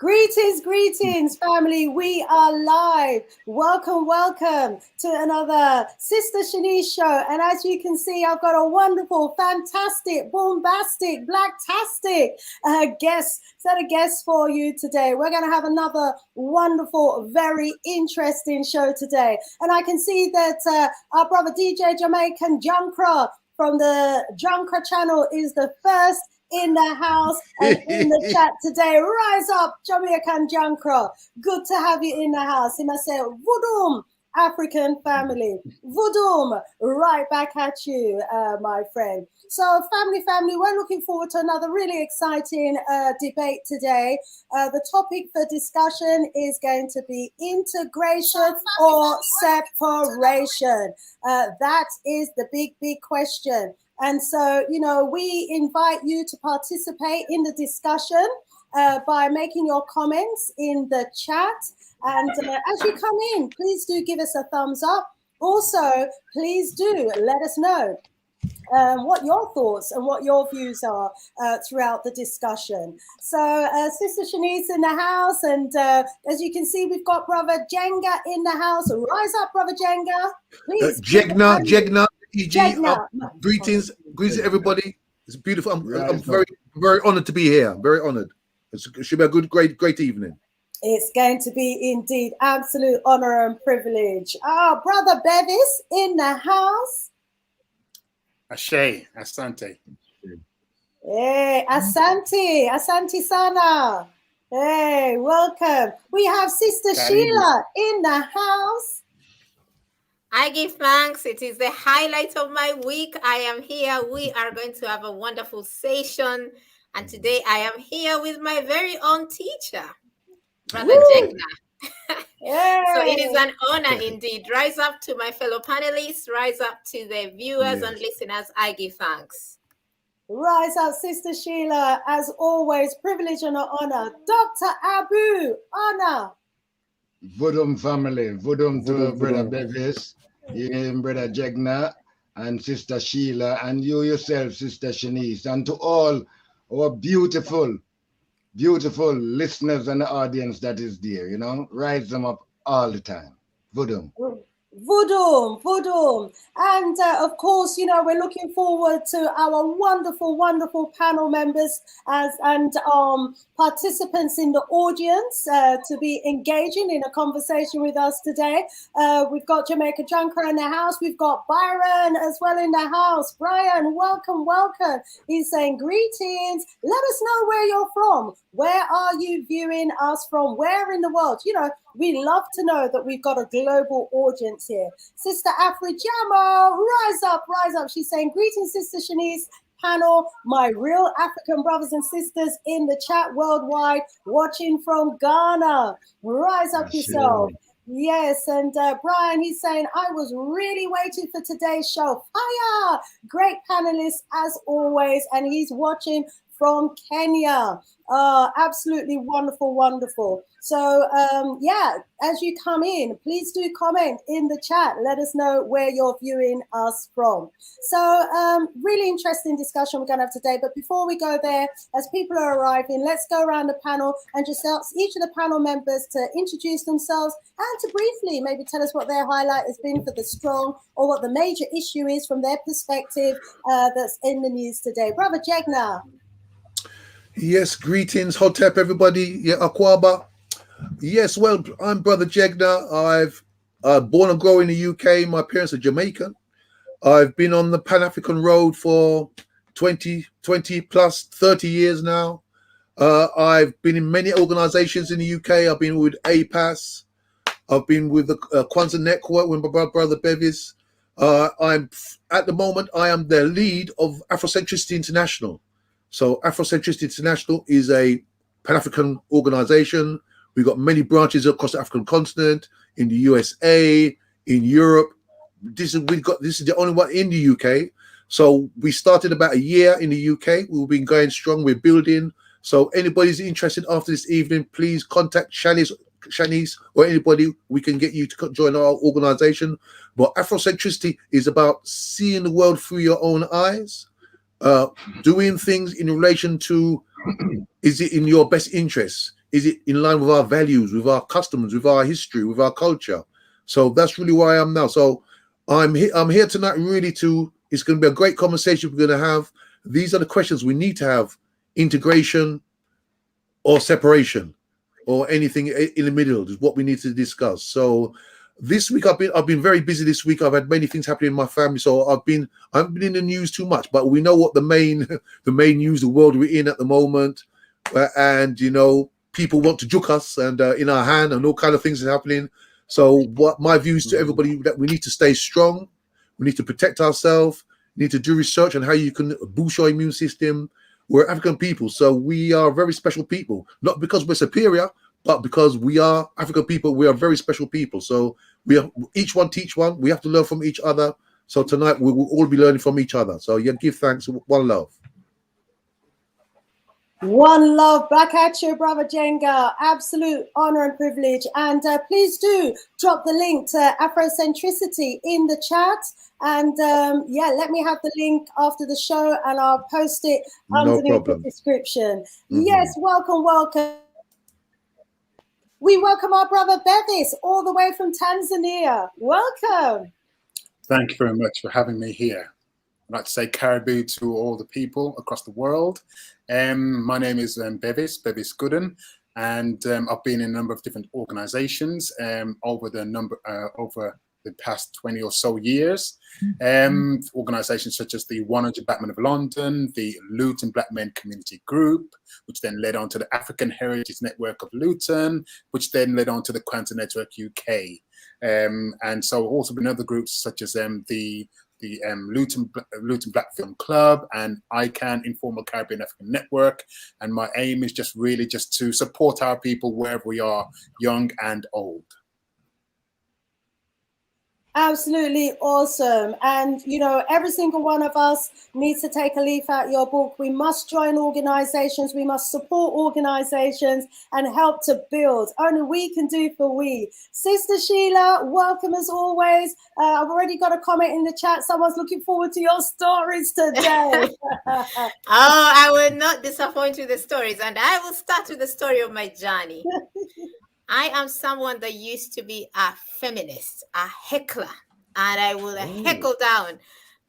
Greetings, greetings, family. We are live. Welcome, welcome to another Sister Shanice show. And as you can see, I've got a wonderful, fantastic, bombastic, blacktastic set of guests for you today. We're going to have another wonderful, very interesting show today. And I can see that our brother DJ Jamaican Junkra from the Junkra channel is the first in the house and in the chat today. Rise up, Jamaican Jankra. Good to have you in the house. He must say, Vudum, African family. Vudum, right back at you, my friend. So, family, we're looking forward to another really exciting debate today. The topic for discussion is going to be integration or separation. That is the big question. And so, we invite you to participate in the discussion by making your comments in the chat. And as you come in, please do give us a thumbs up. Also, please do let us know what your thoughts and what your views are throughout the discussion. So, Sister Shanice in the house. And as you can see, we've got Brother Jenga in the house. Rise up, Brother Jenga. Please. Jegna. Greetings everybody. It's beautiful. I'm very honored to be here. I'm very honored. It should be a great evening. It's going to be indeed absolute honor and privilege. Brother Bevis in the house. Ashe, Asante. Hey, Asante Sana. Hey, welcome. We have Sister Sheila in the house. I give thanks. It is the highlight of my week. I am here. We are going to have a wonderful session. And today I am here with my very own teacher, Brother Jegna. So it is an honor indeed. Rise up to my fellow panelists. Rise up to the viewers and listeners. I give thanks. Rise up, Sister Sheila. As always, privilege and honor. Dr. Abu, honor. Vudum family. Vudum to Brother Bevis. Brother Jegna and Sister Sheila, and you yourself, Sister Shanice, and to all our beautiful listeners and the audience that is there, rise them up all the time. Vudum. Vudum. And of course, we're looking forward to our wonderful panel members and participants in the audience to be engaging in a conversation with us today. We've got Jamaica Junker in the house. We've got Byron as well in the house. Brian, welcome. He's saying greetings. Let us know where you're from. Where are you viewing us from? Where in the world? We love to know that we've got a global audience here. Sister Afrijamo, rise up. She's saying, greetings, Sister Shanice, panel, my real African brothers and sisters in the chat worldwide, watching from Ghana. Rise up yourself. Yes, and Brian, he's saying, I was really waiting for today's show. Fire! Great panelists as always, and he's watching from Kenya. Absolutely wonderful. So, as you come in, please do comment in the chat. Let us know where you're viewing us from. So, really interesting discussion we're going to have today. But before we go there, as people are arriving, let's go around the panel and just ask each of the panel members to introduce themselves and to briefly maybe tell us what their highlight has been for the strong or what the major issue is from their perspective that's in the news today. Brother Jegna. Yes, greetings, Hotep, everybody. Yeah, Akwaba. Yes, well, I'm Brother Jegna. I've born and grown in the UK. My parents are Jamaican. I've been on the Pan-African road for 20 plus 30 years now. I've been in many organizations in the UK. I've been with APAS. I've been with the Kwanzaa Network with my brother Bevis. At the moment, I am the lead of Afrocentricity International. So Afrocentricity International is a Pan-African organization. We've got many branches across the African continent, in the USA, in Europe. This is the only one in the UK. So we started about a year in the UK. We've been going strong. We're building. So anybody's interested after this evening, please contact Shanice or anybody. We can get you to join our organization. But Afrocentricity is about seeing the world through your own eyes. Doing things in relation to, is it in your best interest? is it in line with our values, with our customs, with our history, with our culture? So that's really where I am now. So I'm here tonight really to, it's going to be a great conversation we're going to have. These are the questions we need to have: integration or separation or anything in the middle is what we need to discuss. So this week I've been very busy this week. I've had many things happening in my family, so I haven't been in the news too much, but we know what the main news, the world we're in at the moment, and you know, people want to juke us and in our hand, and all kind of things are happening. So what my views to everybody, that we need to stay strong, we need to protect ourselves, we need to do research on how you can boost your immune system. We're African people, so we are very special people, not because we're superior, but because we are African people. We are very special people. So we are, each one teach one. We have to learn from each other. So tonight we will all be learning from each other. So yeah, give thanks. One love. One love back at you, Brother Jenga. Absolute honor and privilege. And please do drop the link to Afrocentricity in the chat. And yeah, let me have the link after the show and I'll post it underneath the description. Yes, welcome, welcome. We welcome our brother Bevis all the way from Tanzania. Welcome. Thank you very much for having me here. I'd like to say caribou to all the people across the world. My name is Bevis Gooden, and I've been in a number of different organizations over the past 20 or so years. Organizations such as the 100 Black Men of London, the Luton Black Men Community Group, which then led on to the African Heritage Network of Luton, which then led on to the Quanta Network UK. And so also been other groups such as the Luton Black Film Club and ICANN, Informal Caribbean African Network. And my aim is just really just to support our people wherever we are, young and old. Absolutely awesome. And, you know, every single one of us needs to take a leaf out your book. We must join organizations. We must support organizations and help to build. Only we can do for we. Sister Sheila, welcome as always. I've already got a comment in the chat. Someone's looking forward to your stories today. Oh, I will not disappoint you with the stories. And I will start with the story of my journey. I am someone that used to be a feminist, a heckler, and I will heckle down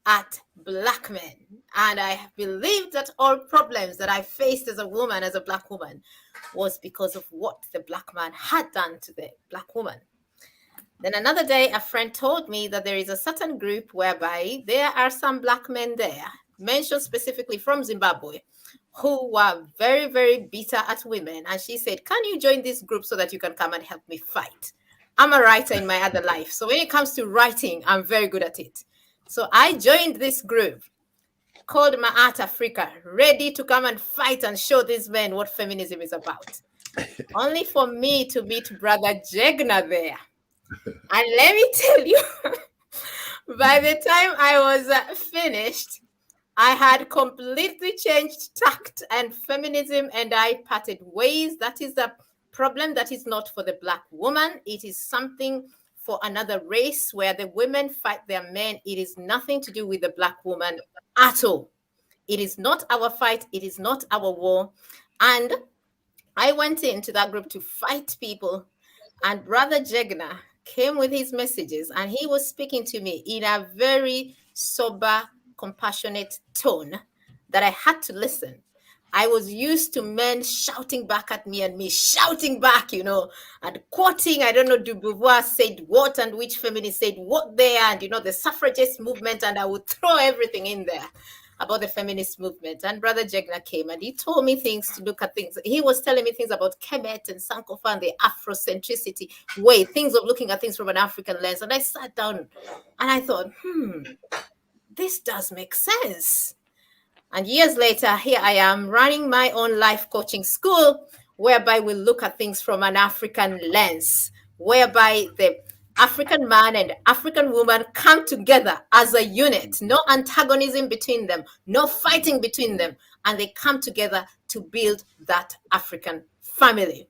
at Black men. And I believed that all problems that I faced as a woman, as a Black woman, was because of what the Black man had done to the Black woman. Then another day, a friend told me that there is a certain group whereby there are some Black men there, mentioned specifically from Zimbabwe, who were very, very bitter at women. And she said, can you join this group so that you can come and help me fight? I'm a writer in my other life. So when it comes to writing, I'm very good at it. So I joined this group called Maat Africa, ready to come and fight and show these men what feminism is about. Only for me to meet Brother Jegna there. And let me tell you, by the time I was finished, I had completely changed tact, and feminism and I parted ways. That is a problem that is not for the Black woman. It is something for another race where the women fight their men. It is nothing to do with the Black woman at all. It is not our fight. It is not our war. And I went into that group to fight people, and Brother Jegna came with his messages, and he was speaking to me in a very sober, compassionate tone that I had to listen. I was used to men shouting back at me and me shouting back, you know, and quoting, I don't know, Du Beauvoir said what and which feminist said what there, and, you know, the suffragist movement, and I would throw everything in there about the feminist movement. And Brother Jegna came and he told me things to look at things. He was telling me things about Clebert and Sankofa and the Afrocentricity way, things of looking at things from an African lens. And I sat down and I thought, this does make sense. And years later, here I am running my own life coaching school, whereby we look at things from an African lens, whereby the African man and African woman come together as a unit, no antagonism between them, no fighting between them, and they come together to build that African family.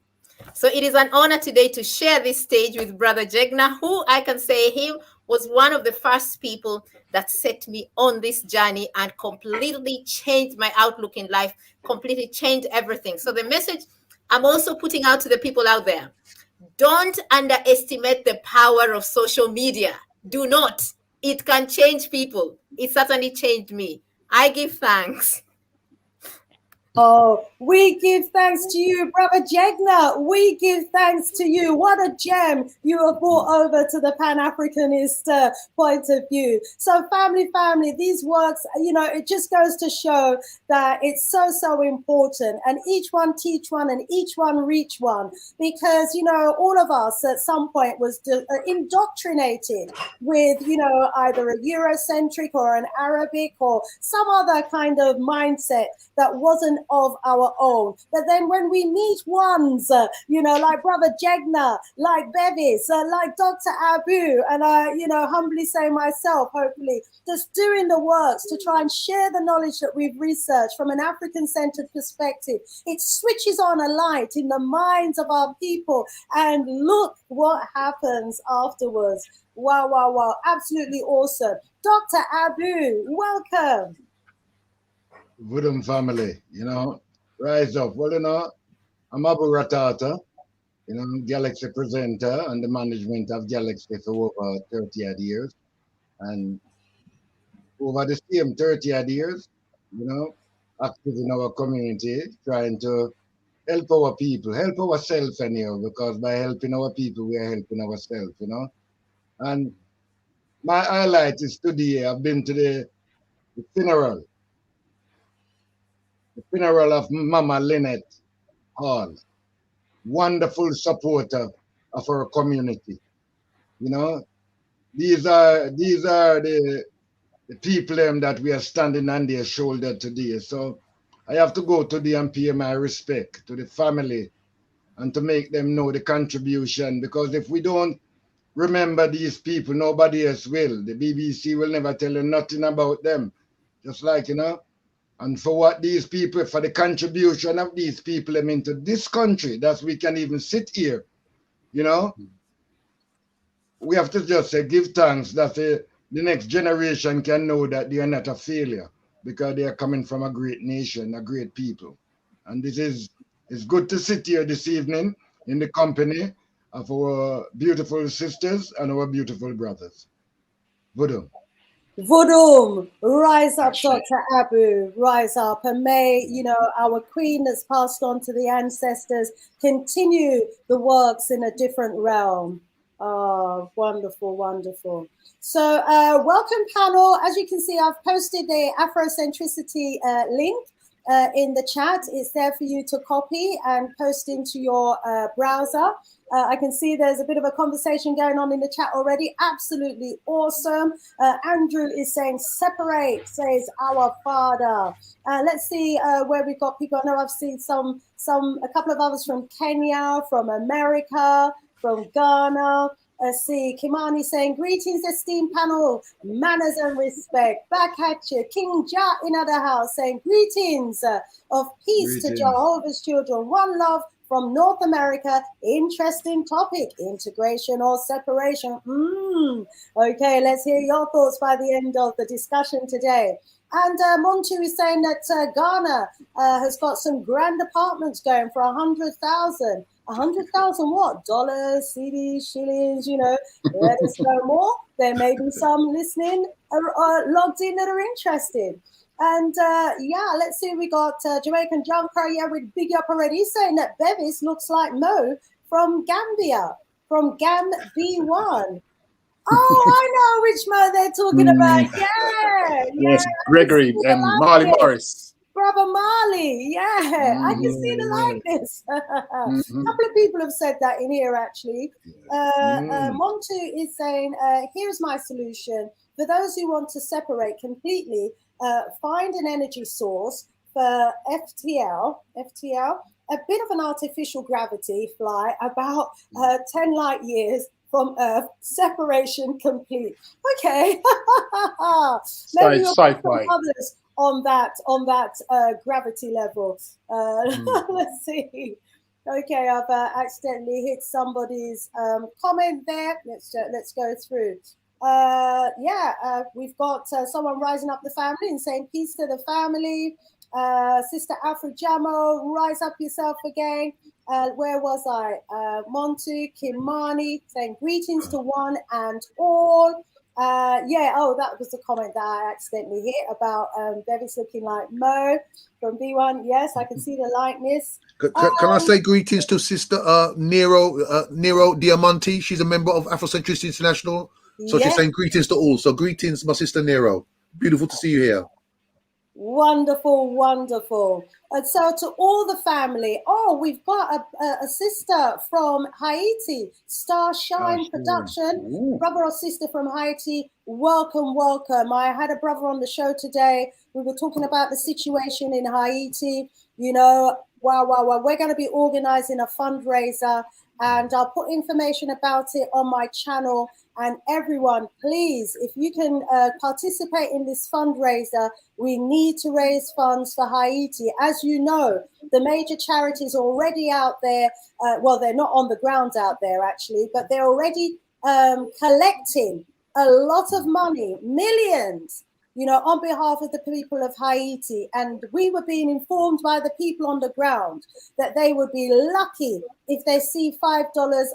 So it is an honor today to share this stage with Brother Jegna, who I can say him was one of the first people that set me on this journey and completely changed my outlook in life, completely changed everything. So the message I'm also putting out to the people out there, don't underestimate the power of social media. Do not. It can change people. It certainly changed me. I give thanks. Oh, we give thanks to you, Brother Jegna. We give thanks to you. What a gem you have brought over to the Pan-Africanist point of view. So family, these works, you know, it just goes to show that it's so important. And each one teach one and each one reach one. Because, you know, all of us at some point was indoctrinated with, you know, either a Eurocentric or an Arabic or some other kind of mindset that wasn't of our own. But then when we meet ones, you know, like Brother Jegna, like Bevis, like Dr. Abu, and I, you know, humbly say myself, hopefully, just doing the works to try and share the knowledge that we've researched from an African-centered perspective, it switches on a light in the minds of our people, and look what happens afterwards. Wow. Absolutely awesome. Dr. Abu, welcome. Woodham family, you know, rise up. Well, you know, I'm Abu Ratata, you know, Galaxy presenter and the management of Galaxy for over 30 odd years. And over the same 30 odd years, you know, active in our community, trying to help our people, help ourselves anyhow, because by helping our people, we are helping ourselves, you know. And my highlight is today, I've been to the funeral of Mama Lynette Hall, wonderful supporter of our community. You know, these are the people that we are standing on their shoulder today. So I have to go to them and pay my respect to the family and to make them know the contribution, because if we don't remember these people, nobody else will. The BBC will never tell you nothing about them. Just like, you know, and for what these people, for the contribution of these people into this country, that we can even sit here, you know, we have to just say, give thanks that the next generation can know that they are not a failure, because they are coming from a great nation, a great people. And it's good to sit here this evening in the company of our beautiful sisters and our beautiful brothers. Voodoo. Vodum, rise up, Dr. Abu, rise up, and may, you know, our queen that's passed on to the ancestors continue the works in a different realm. Oh, wonderful. So welcome, panel. As you can see, I've posted the Afrocentricity link in the chat. It's there for you to copy and post into your browser. I can see there's a bit of a conversation going on in the chat already. Absolutely awesome. Andrew is saying, separate, says our father. Let's see where we've got people. I know I've seen a couple of others from Kenya, from America, from Ghana. See, Kimani saying, greetings, esteemed panel, manners and respect. Back at you. King Ja in other house saying, greetings of peace to Jehovah's children. One love from North America. Interesting topic, integration or separation. Okay, let's hear your thoughts by the end of the discussion today. And Montu is saying that Ghana has got some grand apartments going for 100,000. 100,000 what? Dollars, CDs, shillings, you know. Let us know more. There may be some listening logged in that are interested. And yeah, let's see. We got Jamaican Junker. Yeah, we big up already. He's saying that Bevis looks like Mo from Gambia, from Gam B1. Oh, I know which Mo they're talking about. Yeah. Yes, Gregory and Marley Morris. Brother Marley, yeah, I can see the likeness. A couple of people have said that in here, actually. Montu is saying, here's my solution. For those who want to separate completely, find an energy source for FTL, a bit of an artificial gravity, fly about 10 light years from Earth, separation complete. Okay. Maybe we'll put some others on that gravity level. Let's see. Okay, I've accidentally hit somebody's comment there. Let's go through. We've got someone rising up the family and saying peace to the family. Sister Afrojamo, rise up yourself again. Where was I? Montu, Kimani, saying greetings to one and all. Yeah, oh, that was the comment that I accidentally hit about Bevis looking like Mo from B1. Yes, I can see the likeness. Can I say greetings to Sister Nero Diamanti? She's a member of Afrocentricity International. So she's saying greetings to all. So greetings, my sister Nero. Beautiful to see you here. Wonderful, wonderful. And so to all the family, oh, we've got a sister from Haiti, Starshine Production, brother or sister from Haiti. Welcome, welcome. I had a brother on the show today. We were talking about the situation in Haiti. You know, wow. We're going to be organizing a fundraiser, and I'll put information about it on my channel. And everyone, please, if you can participate in this fundraiser, we need to raise funds for Haiti. As you know, the major charities are already out there. Well, they're not on the ground out there, actually, but they're already collecting a lot of money, millions, you know, on behalf of the people of Haiti. And we were being informed by the people on the ground that they would be lucky if they see $5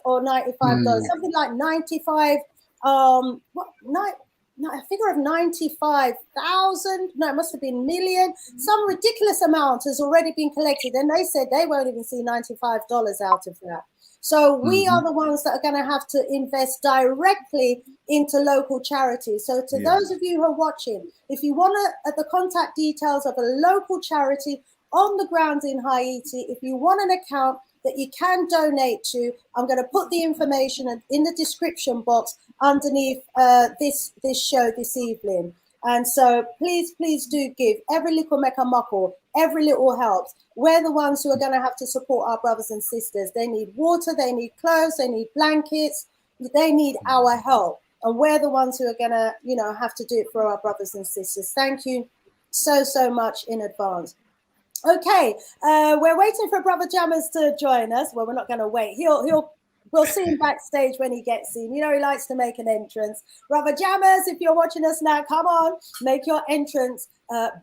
or $95, something like 95, a figure of 95,000. No, it must have been million. Some ridiculous amount has already been collected. And they said they won't even see $95 out of that. So we are the ones that are going to have to invest directly into local charities. So to those of you who are watching, if you want the contact details of a local charity on the ground in Haiti, if you want an account that you can donate to, I'm going to put the information in the description box underneath this show this evening. And so please do give. Every little make a muckle, every little helps. We're the ones who are going to have to support our brothers and sisters. They need water, they need clothes, they need blankets, they need our help. And we're the ones who are going to, you know, have to do it for our brothers and sisters. Thank you so much in advance. Okay, we're waiting for Brother Jammers to join us. Well, we're not going to wait. We'll see him backstage when he gets in. You know, he likes to make an entrance. Brother Jammers, if you're watching us now, come on, make your entrance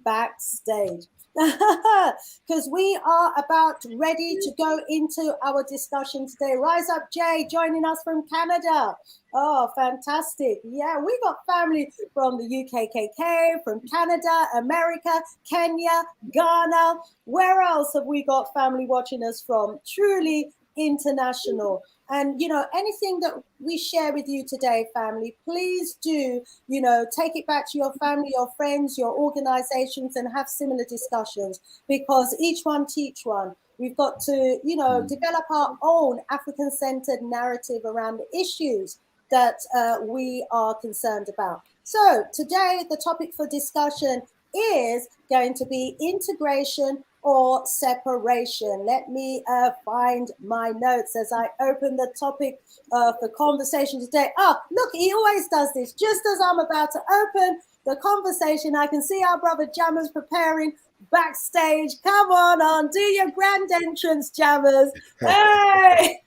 backstage. Because we are about ready to go into our discussion today. Rise up, Jay, joining us from Canada. Oh, fantastic. Yeah, we got family from the UKKK, from Canada, America, Kenya, Ghana. Where else have we got family watching us from? Truly international. And, you know, anything that we share with you today, family, please do, you know, take it back to your family, your friends, your organizations, and have similar discussions, because each one teach one. We've got to, you know, develop our own African-centered narrative around the issues that we are concerned about. So today, the topic for discussion is going to be integration or separation. Let me find my notes as I open the topic for conversation today. Oh, look, he always does this. Just as I'm about to open the conversation, I can see our brother Jammers preparing backstage. Come on, do your grand entrance, Jammers. Hey!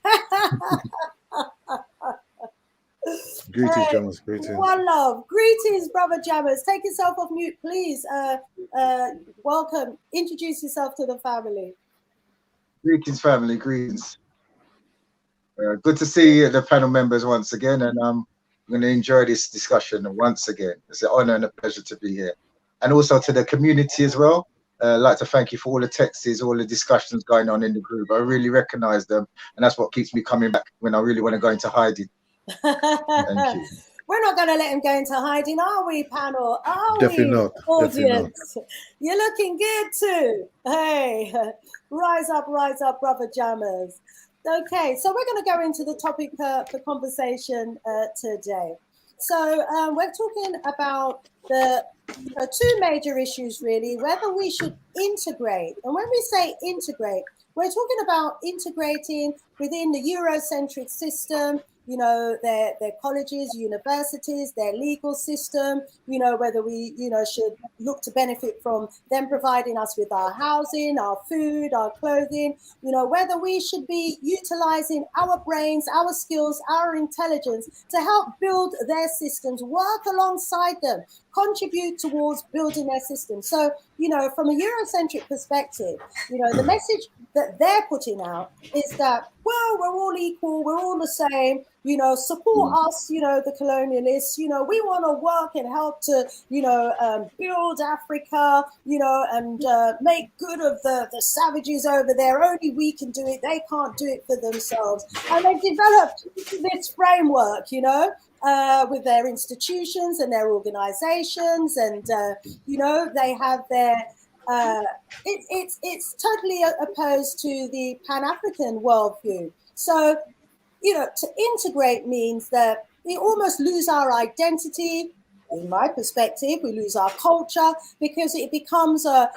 Greetings, Jammers. Greetings. One love. Greetings, brother Jammers. Take yourself off mute, please. Welcome. Introduce yourself to the family. Greetings, family. Greetings. Good to see the panel members once again, and I'm going to enjoy this discussion once again. It's an honor and a pleasure to be here. And also to the community as well. I'd like to thank you for all the texts, all the discussions going on in the group. I really recognize them, and that's what keeps me coming back when I really want to go into hiding. Thank you. We're not going to let him go into hiding, are we, panel? Are Definitely we, not. audience? Definitely not. You're looking good too. Hey, rise up, brother Jammers. Okay, so we're going to go into the topic for conversation today. So we're talking about the two major issues, really, whether we should integrate. And when we say integrate, we're talking about integrating within the Eurocentric system, you know, their colleges, universities, their legal system, you know, whether we, you know, should look to benefit from them providing us with our housing, our food, our clothing, you know, whether we should be utilizing our brains, our skills, our intelligence to help build their systems, work alongside them, contribute towards building their system. So, you know, from a Eurocentric perspective, you know, the message that they're putting out is that, well, we're all equal, we're all the same, you know, support us, you know, the colonialists, you know, we want to work and help to, you know, build Africa, you know, and make good of the savages over there. Only we can do it. They can't do it for themselves. And they've developed this framework, you know, with their institutions and their organizations, and you know, they have their it's totally opposed to the Pan-African worldview. So, you know, to integrate means that we almost lose our identity. In my perspective, we lose our culture, because it becomes a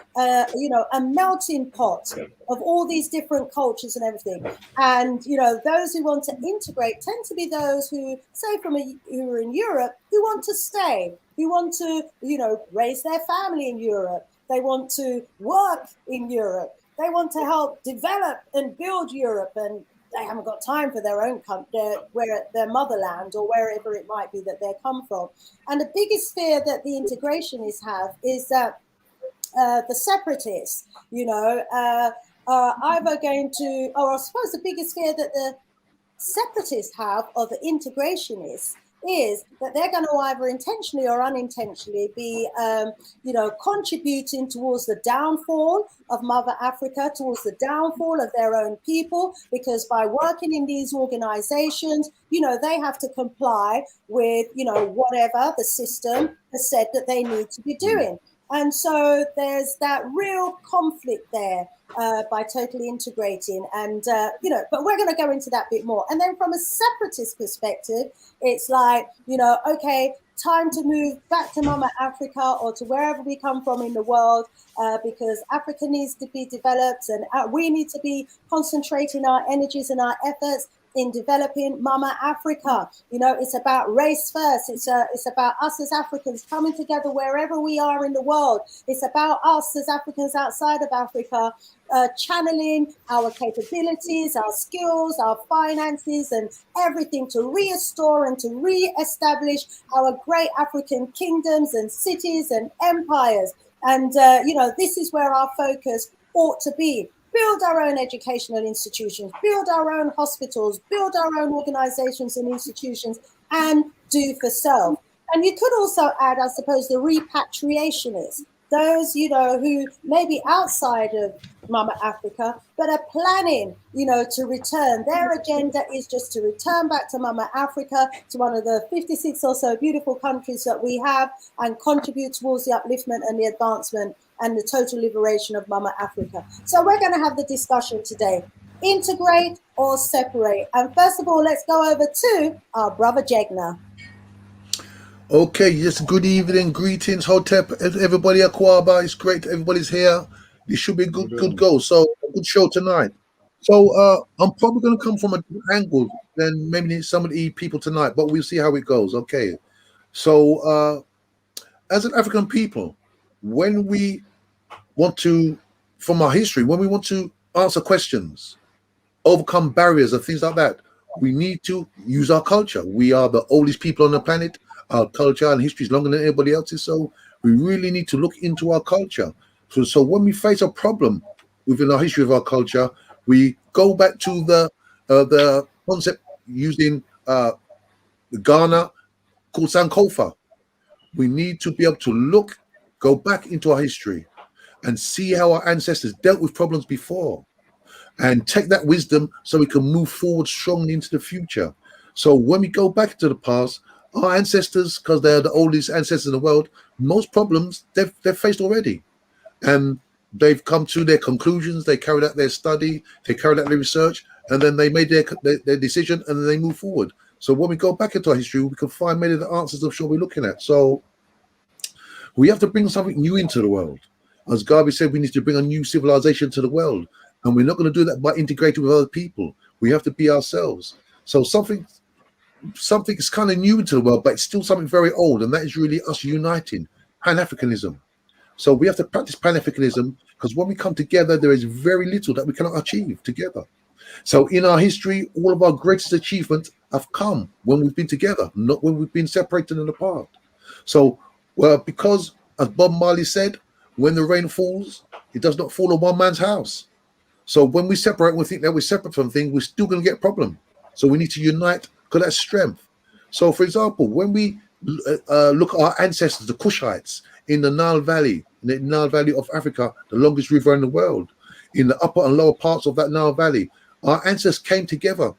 you know, a melting pot of all these different cultures and everything. And, you know, those who want to integrate tend to be those who, say, who are in Europe, who want to stay, who want to, you know, raise their family in Europe. They want to work in Europe. They want to help develop and build Europe, and they haven't got time for their own country, their motherland, or wherever it might be that they come from. And the biggest fear that the integrationists have is that the separatists, you know, are either going to, or I suppose the biggest fear that the separatists have, or the integrationists, is that they're going to either intentionally or unintentionally be, you know, contributing towards the downfall of Mother Africa, towards the downfall of their own people, because by working in these organizations, you know, they have to comply with, you know, whatever the system has said that they need to be doing. And so there's that real conflict there by totally integrating. And, you know, but we're going to go into that bit more. And then from a separatist perspective, it's like, you know, okay, time to move back to Mama Africa, or to wherever we come from in the world, because Africa needs to be developed, and we need to be concentrating our energies and our efforts in developing Mama Africa. You know, it's about race first. It's about us as Africans coming together wherever we are in the world. It's about us as Africans outside of Africa, channeling our capabilities, our skills, our finances, and everything to restore and to re-establish our great African kingdoms and cities and empires. And, you know, this is where our focus ought to be. Build our own educational institutions, build our own hospitals, build our own organizations and institutions, and do for self. And you could also add, I suppose, the repatriationists, those, you know, who may be outside of Mama Africa, but are planning, you know, to return. Their agenda is just to return back to Mama Africa, to one of the 56 or so beautiful countries that we have, and contribute towards the upliftment and the advancement and the total liberation of Mama Africa. So we're going to have the discussion today. Integrate or separate? And first of all, let's go over to our brother Jegna. Okay, yes, good evening, greetings, Hotep, everybody, Akwaba. It's great everybody's here. This should be a good go. So, a good show tonight. So, I'm probably going to come from a different angle than maybe some of the people tonight, but we'll see how it goes. Okay. So, as an African people, when we want to, from our history, when we want to answer questions, overcome barriers and things like that, we need to use our culture. We are the oldest people on the planet. Our culture and history is longer than anybody else's, so we really need to look into our culture. So when we face a problem within our history of our culture, we go back to the concept using Ghana called Sankofa. We need to be able to go back into our history and see how our ancestors dealt with problems before, and take that wisdom so we can move forward strongly into the future. So when we go back to the past, our ancestors, because they're the oldest ancestors in the world, most problems they've faced already. And they've come to their conclusions, they carried out their study, they carried out their research, and then they made their decision, and then they move forward. So when we go back into our history, we can find many of the answers I'm sure we're looking at. So we have to bring something new into the world. As Garvey said, we need to bring a new civilization to the world. And we're not going to do that by integrating with other people. We have to be ourselves. So something something that's kind of new into the world, but it's still something very old, and that is really us uniting, Pan-Africanism. So we have to practice Pan-Africanism, because when we come together, there is very little that we cannot achieve together. So in our history, all of our greatest achievements have come when we've been together, not when we've been separated and apart. So, well, because as Bob Marley said, when the rain falls, it does not fall on one man's house. So when we separate, we think that we're separate from things, we're still going to get a problem. So we need to unite, because that's strength. So, for example, when we look at our ancestors, the Kushites, in the Nile Valley of Africa, the longest river in the world, in the upper and lower parts of that Nile Valley, our ancestors came together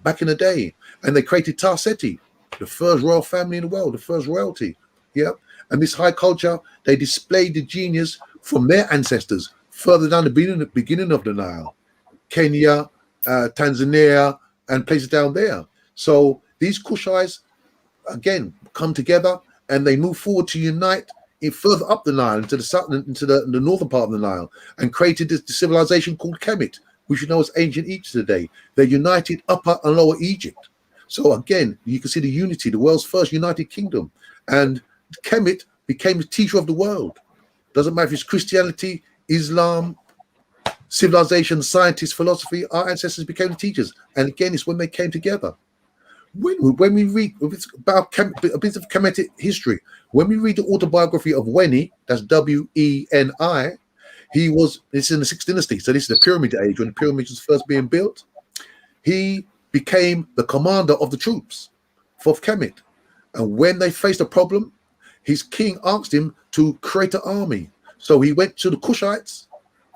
back in the day, and they created Tarseti, the first royal family in the world, the first royalty. Yeah, and this high culture, they displayed the genius from their ancestors further down the beginning of the Nile, Kenya, Tanzania, and places down there. So these Kushites, again, come together and they move forward to unite further up the Nile, into the south, into the northern part of the Nile, and created this civilization called Kemet, which you know as ancient Egypt today. They united Upper and Lower Egypt. So again, you can see the unity, the world's first united kingdom. And Kemet became the teacher of the world. Doesn't matter if it's Christianity, Islam, civilization, scientists, philosophy, our ancestors became the teachers. And again, it's when they came together. When we read about a bit of Kemetic history, when we read the autobiography of Weni, that's W-E-N-I, this is in the 6th dynasty, so this is the Pyramid Age, when the pyramids was first being built. He became the commander of the troops for Kemet. And when they faced a problem, his king asked him to create an army. So he went to the Kushites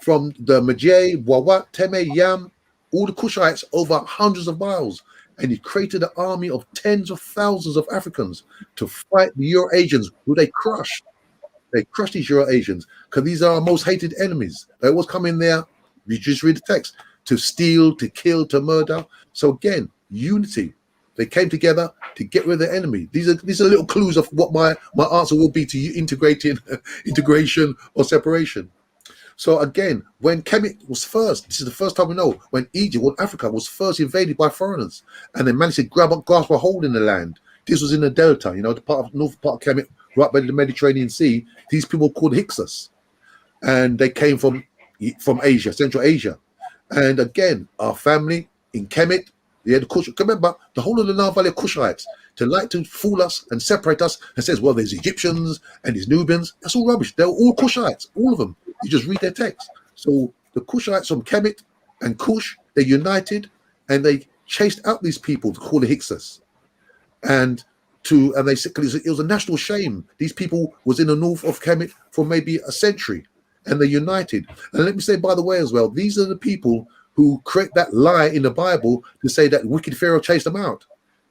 from the Majay, Wawat, Teme, Yam, all the Kushites over hundreds of miles. And he created an army of tens of thousands of Africans to fight the Euro-Asians, who they crushed. They crushed these Euro-Asians because these are our most hated enemies. They always come in there, you just read the text, to steal, to kill, to murder. So again, unity. They came together to get rid of the enemy. These are little clues of what my answer will be to integration or separation. So again, when Kemet was first, this is the first time we know, when Africa was first invaded by foreigners, and they managed to grasp a hold in the land. This was in the delta, the north part of Kemet, right by the Mediterranean Sea. These people were called Hyksos, and they came from Asia, Central Asia. And again, our family in Kemet, the Kushites. Remember, the whole of the Nile Valley of Kushites, to fool us and separate us and says, well, there's Egyptians and there's Nubians. That's all rubbish. They're all Kushites, all of them. You just read their text. So the Kushites from Kemet and Kush, they united and they chased out these people called the Hyksos. And they said it was a national shame. These people was in the north of Kemet for maybe a century, and they united. And let me say, by the way, as well, these are the people who create that lie in the Bible to say that wicked Pharaoh chased them out.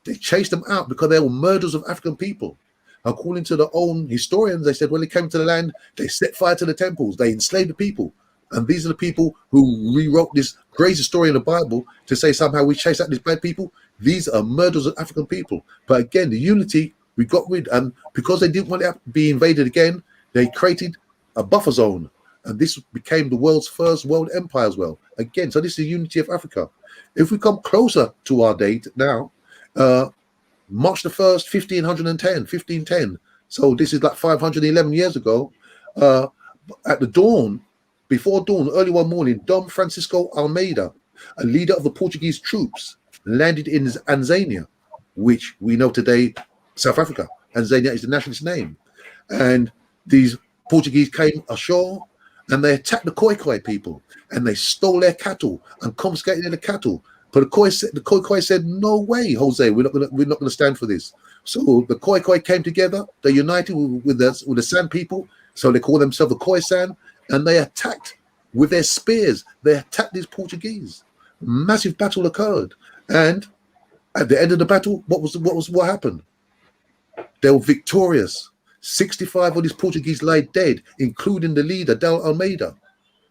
They chased them out because they were murderers of African people. According to their own historians, they said when they came to the land, they set fire to the temples, they enslaved the people. And these are the people who rewrote this crazy story in the Bible to say somehow we chased out these bad people. These are murderers of African people. But again, the unity we got rid, and because they didn't want to be invaded again, they created a buffer zone. And this became the world's first world empire as well. Again, so this is the unity of Africa. If we come closer to our date now, March the 1st, 1510. So this is like 511 years ago. At the dawn, before dawn, early one morning, Dom Francisco Almeida, a leader of the Portuguese troops, landed in Tanzania, which we know today, South Africa. Tanzania is the nationalist name. And these Portuguese came ashore and they attacked the Khoikhoi people and they stole their cattle and confiscated their cattle. But the Khoikhoi said, no way, Jose, we're not going to stand for this. So the Khoikhoi came together, they united with the San people, so they call themselves the Khoisan, and they attacked with their spears. They attacked these Portuguese. Massive battle occurred. And at the end of the battle, what happened? They were victorious. 65 of these Portuguese lay dead, including the leader, Del Almeida.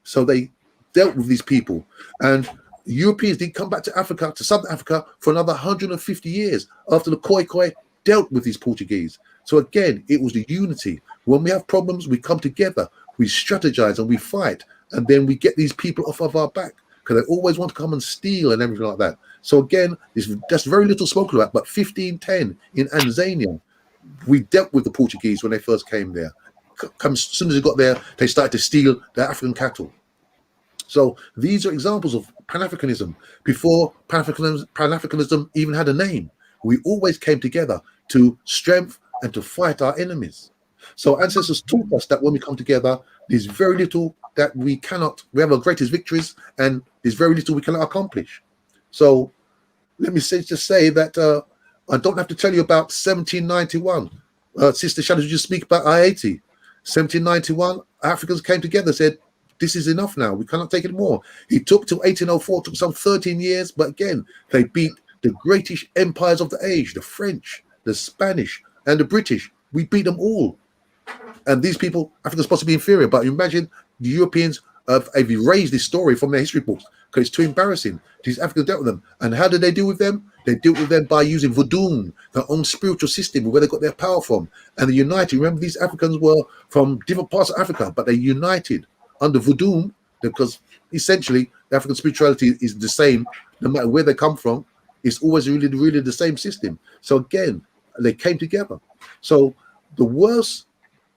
So they dealt with these people. And Europeans didn't come back to Africa, to Southern Africa, for another 150 years after the Khoikhoi dealt with these Portuguese. So again, it was the unity. When we have problems, we come together, we strategize and we fight, and then we get these people off of our back. because they always want to come and steal and everything like that. So again, that's very little spoken about. But 1510 in Tanzania, we dealt with the Portuguese when they first came there. As soon as they got there, they started to steal the African cattle. So these are examples of Pan-Africanism. Before Pan-Africanism even had a name, we always came together to strengthen and to fight our enemies. So ancestors taught us that when we come together, there's very little that we have our greatest victories, and there's very little we cannot accomplish. So let me just say that I don't have to tell you about 1791. Sister Shadows, you speak about Haiti. 1791, Africans came together, said, this is enough now. We cannot take it more. It took till 1804, took some 13 years, but again, they beat the greatest empires of the age, the French, the Spanish, and the British. We beat them all. And these people, Africans, supposed to be inferior, but imagine the Europeans have erased this story from their history books because it's too embarrassing. These Africans dealt with them. And how did they deal with them? They dealt with them by using voodoo, their own spiritual system, where they got their power from. And they united. Remember, these Africans were from different parts of Africa, but they united under voodoo, because essentially the African spirituality is the same no matter where they come from. It's always really the same system. So again, they came together. So the worst,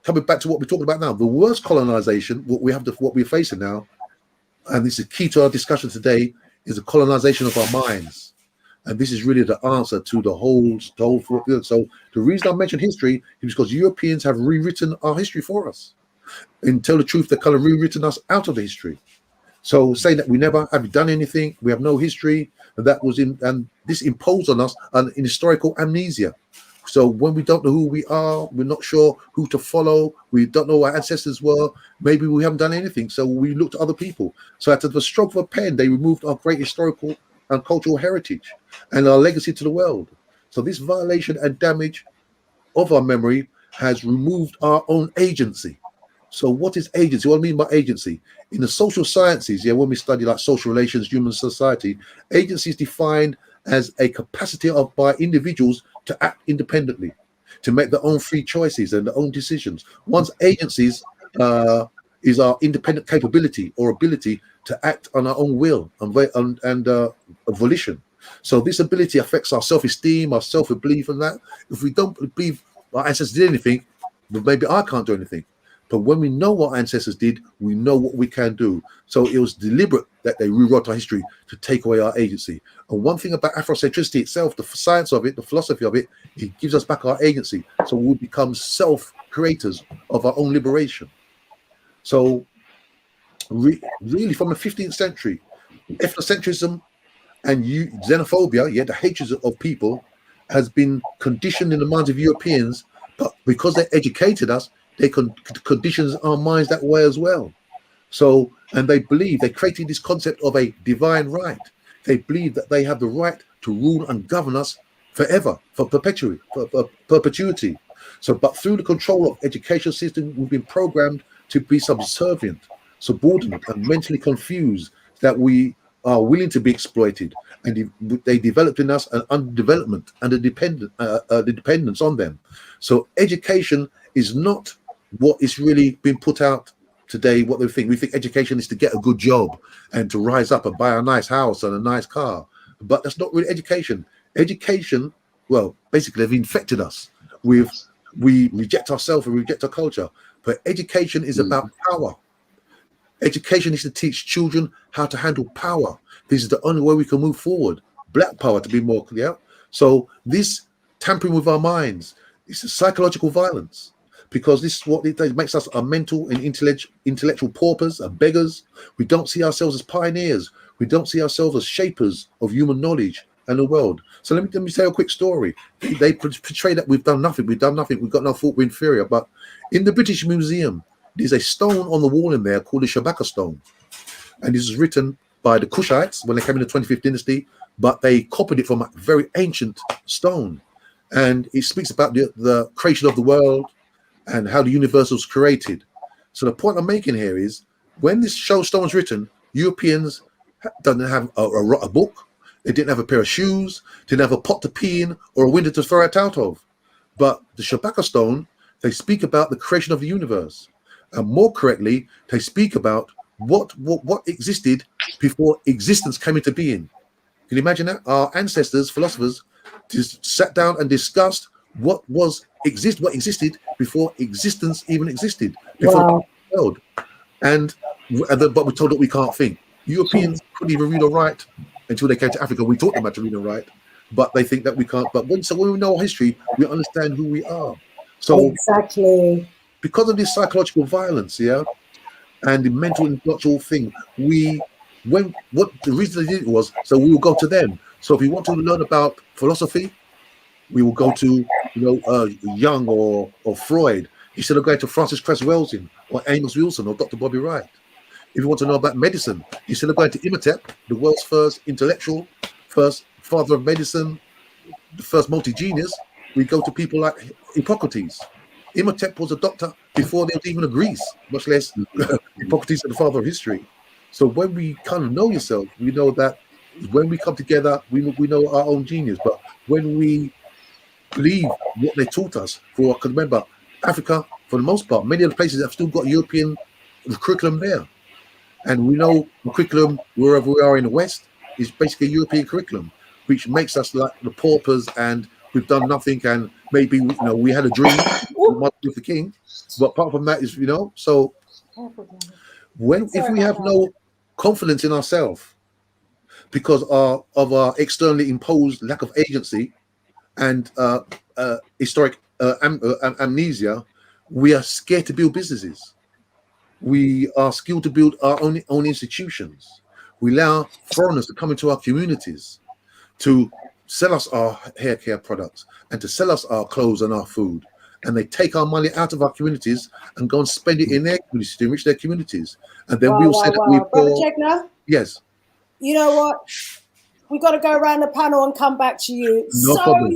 coming back to what we're talking about now, the worst colonization, what we're facing now, and this is key to our discussion today, is the colonization of our minds. And this is really the answer to the whole. So the reason I mention history is because Europeans have rewritten our history for us. And tell the truth, they kind of rewritten us out of the history. So saying that we never have done anything, we have no history, and this imposed on us an historical amnesia. So when we don't know who we are, we're not sure who to follow, we don't know who our ancestors were, maybe we haven't done anything, so we look to other people. So at the stroke of a pen, they removed our great historical and cultural heritage and our legacy to the world. So this violation and damage of our memory has removed our own agency. So what is agency? What I mean by agency? In the social sciences, when we study like social relations, human society, agency is defined as a capacity by individuals to act independently, to make their own free choices and their own decisions. One's agencies is our independent capability or ability to act on our own will and volition. So this ability affects our self-esteem, our self-belief, and that. If we don't believe our ancestors did anything, then maybe I can't do anything. But when we know what our ancestors did, we know what we can do. So it was deliberate that they rewrote our history to take away our agency. And one thing about Afrocentricity itself, the science of it, the philosophy of it, it gives us back our agency. So we become self-creators of our own liberation. So really from the 15th century, ethnocentrism and xenophobia, the hatred of people, has been conditioned in the minds of Europeans, but because they educated us, they conditions our minds that way as well. So, and they created this concept of a divine right. They believe that they have the right to rule and govern us forever, for perpetuity. So, but through the control of education system, we've been programmed to be subservient, subordinate, and mentally confused, that we are willing to be exploited. And they developed in us an underdevelopment and a dependence on them. So education is not what is really been put out today, what they think. We think education is to get a good job and to rise up and buy a nice house and a nice car. But that's not really education. Education, well, basically they've infected us with, we reject ourselves and reject our culture. But education is about power. Education is to teach children how to handle power. This is the only way we can move forward. Black power, to be more clear. So this tampering with our minds, it's a psychological violence, because this is what it does. It makes us a mental and intellectual paupers and beggars. We don't see ourselves as pioneers. We don't see ourselves as shapers of human knowledge and the world. So let me tell you a quick story. They portray that we've done nothing. We've got no fault, we're inferior. But in the British Museum, there's a stone on the wall in there called the Shabaka stone. And this was written by the Kushites when they came in the 25th dynasty, but they copied it from a very ancient stone. And it speaks about the creation of the world and how the universe was created. So the point I'm making here is, when this stone was written, Europeans didn't have a book, they didn't have a pair of shoes, didn't have a pot to pee in or a window to throw it out of. But the Shabaka stone, they speak about the creation of the universe. And more correctly, they speak about what existed before existence came into being. Can you imagine that? Our ancestors, philosophers, just sat down and discussed what existed before existence even existed, before the world. But we're told that we can't think. Europeans couldn't even read or write until they came to Africa. We taught them how to read and write, but they think that we can't. But when we know our history, we understand who we are. So exactly, because of this psychological violence, and the mental intellectual thing, the reason they did it was so we will go to them. So if you want to learn about philosophy, we will go to Jung or Freud instead of going to Francis Cress-Welsing or Amos Wilson or Dr. Bobby Wright. If you want to know about medicine, instead of going to Imhotep, the world's first intellectual, first father of medicine, the first multi-genius, we go to people like Hippocrates. Imhotep was a doctor before there was even a Greece, much less Hippocrates is the father of history. So when we kind of know yourself, we know that when we come together, we know our own genius. But when we believe what they taught us, because remember, Africa, for the most part, many of the places have still got European curriculum there. And we know the curriculum, wherever we are in the West, is basically a European curriculum, which makes us like the paupers and we've done nothing. And maybe, we had a dream with Martin Luther King. But apart from that is, so if we have no confidence in ourselves because of our externally imposed lack of agency and historic amnesia, we are scared to build businesses. We are skilled to build our own institutions. We allow foreigners to come into our communities to sell us our hair care products and to sell us our clothes and our food. And they take our money out of our communities and go and spend it in their communities to enrich their communities. And then we'll say that we Brother Jegna? Yes. You know what? We got to go around the panel and come back to you. No problem.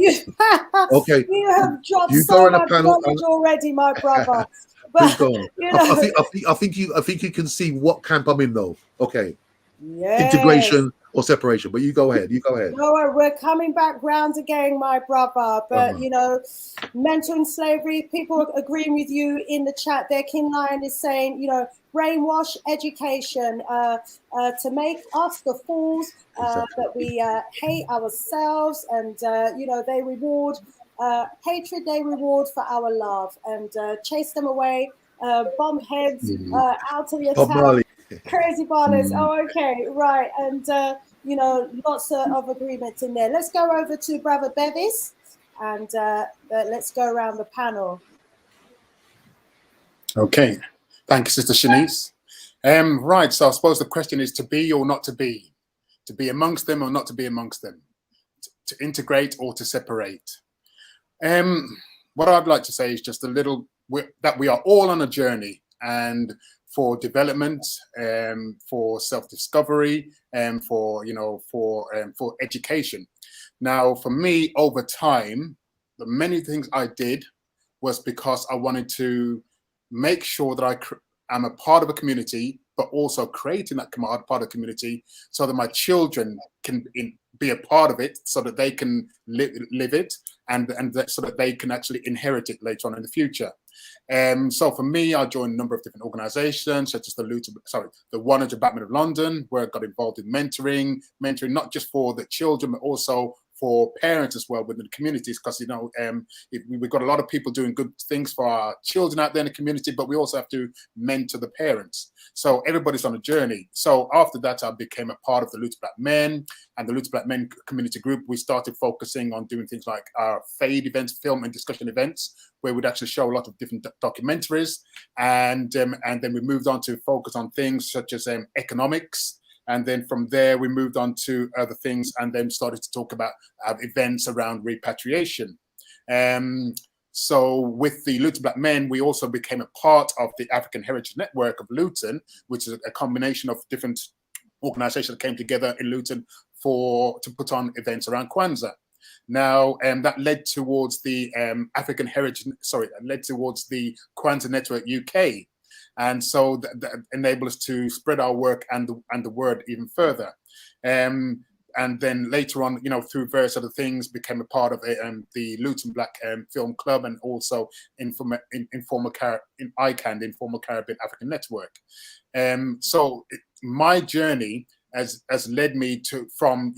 Okay. You have dropped you so much knowledge already, my brother. Please go on. I think you can see what camp I'm in, though. Okay. Yes. Integration or separation, but you go ahead. No, we're coming back round again, my brother. But mentoring slavery, people are agreeing with you in the chat there. King Lion is saying, brainwash education to make us the fools that we hate ourselves, and they reward hatred, they reward for our love, and chase them away, bomb heads out of the attack. Crazy ballers. Oh, okay, right. And lots of agreements in there. Let's go over to Brother Bevis and let's go around the panel. Okay, thank you, Sister Shanice. Right, so I suppose the question is to be or not to be amongst them or not to be amongst them, to integrate or to separate. What I'd like to say is just a little that we are all on a journey, and for development, for self-discovery, and for education. Now, for me, over time, the many things I did was because I wanted to make sure that I'm a part of a community, but also creating that part of the community so that my children can be a part of it, so that they can live it, and so that they can actually inherit it later on in the future. So for me, I joined a number of different organizations, such as the 100 Batman of London, where I got involved in mentoring not just for the children, but also for parents as well within the communities, because we've got a lot of people doing good things for our children out there in the community, but we also have to mentor the parents. So everybody's on a journey. So after that, I became a part of the Luther Black Men and the Luther Black Men community group. We started focusing on doing things like our FADE events, film and discussion events, where we'd actually show a lot of different documentaries, and then we moved on to focus on things such as economics. And then from there, we moved on to other things and then started to talk about events around repatriation. So with the Luton Black Men, we also became a part of the African Heritage Network of Luton, which is a combination of different organizations that came together in Luton to put on events around Kwanzaa. Now, that led towards the led towards the Kwanzaa Network UK. And so that enabled us to spread our work and the word even further. And then later on, through various other things, became a part of the Luton Black Film Club, and also Informal Caribbean African Network. So my journey has led me to from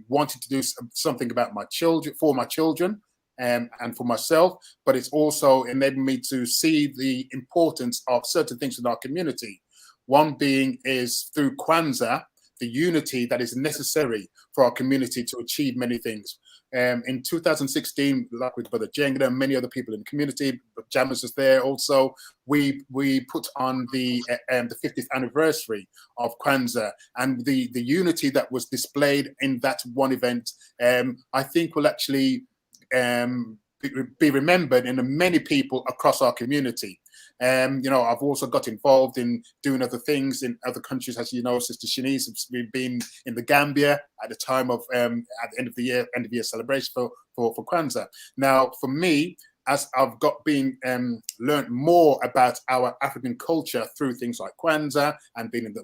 wanting to do something about my children, for my children, and for myself. But it's also enabled me to see the importance of certain things in our community. One being is through Kwanzaa, the unity that is necessary for our community to achieve many things. In 2016, like with Brother Jenga and many other people in the community, but Jammers was there also, we put on the 50th anniversary of Kwanzaa, and the unity that was displayed in that one event, I think will actually be remembered in many people across our community. I've also got involved in doing other things in other countries, as you know, Sister Shanice. We've been in the Gambia at the time of at the end of year celebration for Kwanzaa. Now, for me, as I've learned more about our African culture through things like Kwanzaa and being in the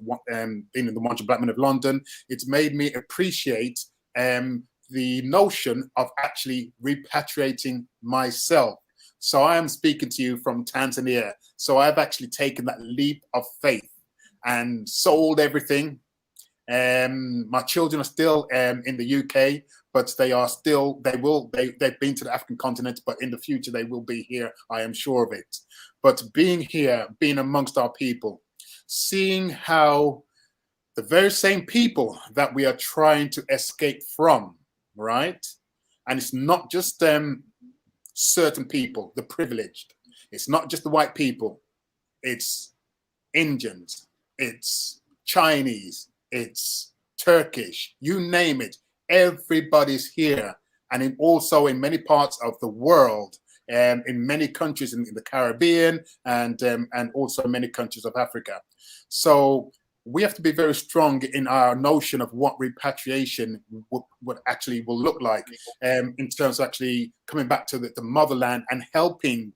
Wonderful Black Men of London, it's made me appreciate the notion of actually repatriating myself. So I am speaking to you from Tanzania. So I've actually taken that leap of faith and sold everything. My children are still in the UK, but they've been to the African continent, but in the future they will be here, I am sure of it. But being here, being amongst our people, seeing how the very same people that we are trying to escape from, right? And it's not just certain people, the privileged. It's not just the white people. It's Indians, it's Chinese, it's Turkish, you name it. Everybody's here. And also in many parts of the world, in many countries in the Caribbean, and also many countries of Africa. So we have to be very strong in our notion of what repatriation will look like, in terms of actually coming back to the motherland and helping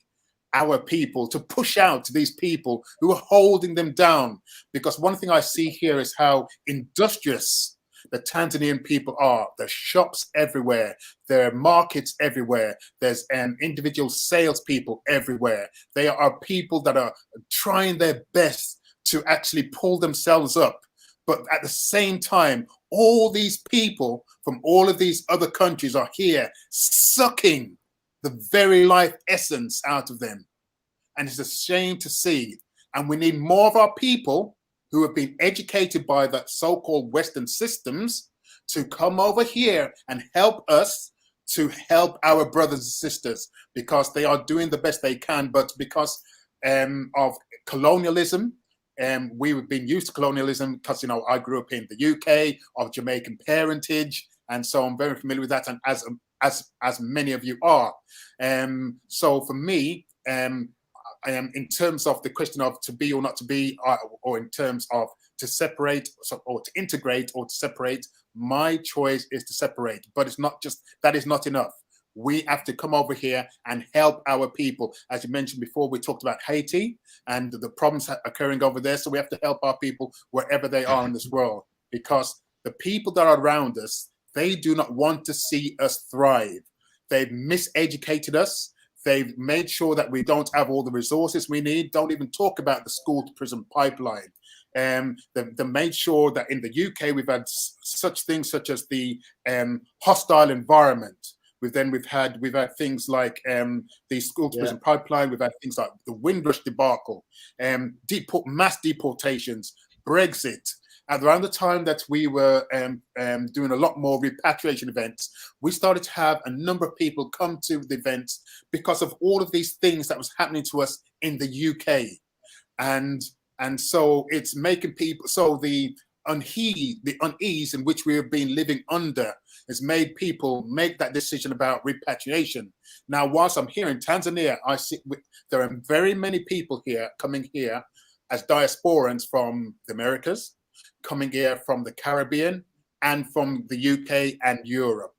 our people to push out to these people who are holding them down. Because one thing I see here is how industrious the Tanzanian people are. There's shops everywhere. There are markets everywhere. There's individual salespeople everywhere. They are people that are trying their best to actually pull themselves up. But at the same time, all these people from all of these other countries are here sucking the very life essence out of them. And it's a shame to see. And we need more of our people who have been educated by the so-called Western systems to come over here and help us to help our brothers and sisters, because they are doing the best they can. But because of colonialism, we've been used to colonialism because, I grew up in the UK of Jamaican parentage, and so I'm very familiar with that, and as many of you are. So for me, in terms of the question of to be or not to be, or in terms of to separate or to integrate or to separate, my choice is to separate. But it's not just that is not enough. We have to come over here and help our people. As you mentioned before, we talked about Haiti and the problems occurring over there. So we have to help our people wherever they are in this world, because the people that are around us, they do not want to see us thrive. They've miseducated us. They've made sure that we don't have all the resources we need. Don't even talk about the school to prison pipeline. They made sure that in the UK, we've had such things such as the hostile environment. We've had things like the school to prison pipeline. We've had things like the Windrush debacle, mass deportations, Brexit. And around the time that we were doing a lot more repatriation events, we started to have a number of people come to the events because of all of these things that was happening to us in the UK. And so it's making people, so the unease in which we have been living under has made people make that decision about repatriation. Now, whilst I'm here in Tanzania, I see there are very many people here coming here as diasporans from the Americas, coming here from the Caribbean and from the UK and Europe.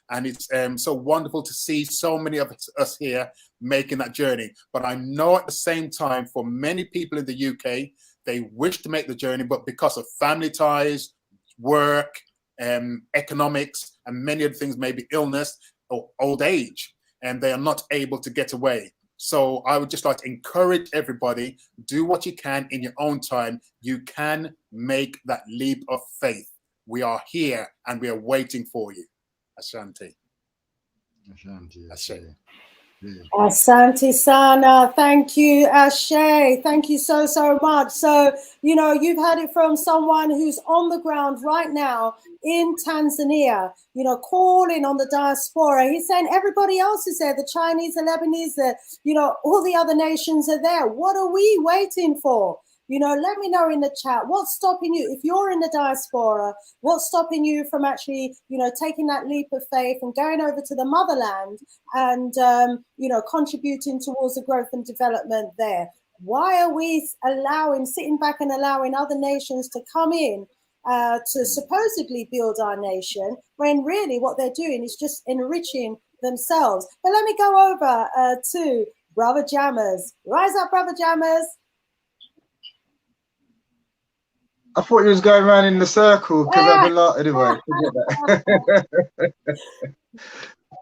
And it's so wonderful to see so many of us here making that journey. But I know at the same time, for many people in the UK, they wish to make the journey, but because of family ties, work, economics, and many other things, maybe illness or old age, and they are not able to get away. So I would just like to encourage everybody, do what you can in your own time. You can make that leap of faith. We are here and we are waiting for you. Ashanti. Ashanti. Ashe. Asante Sana, thank you, Ashe. Thank you so, so much. So, you know, you've had it from someone who's on the ground right now in Tanzania, you know, calling on the diaspora. He's saying everybody else is there, the Chinese, the Lebanese, you know, all the other nations are there. What are we waiting for? You know, let me know in the chat, what's stopping you? If you're in the diaspora, what's stopping you from actually, you know, taking that leap of faith and going over to the motherland and, you know, contributing towards the growth and development there? Why are we sitting back and allowing other nations to come in to supposedly build our nation, when really what they're doing is just enriching themselves? But let me go over to Brother Jammers. Rise up, Brother Jammers. I thought you was going around in the circle because I have a lot anyway. Forget that.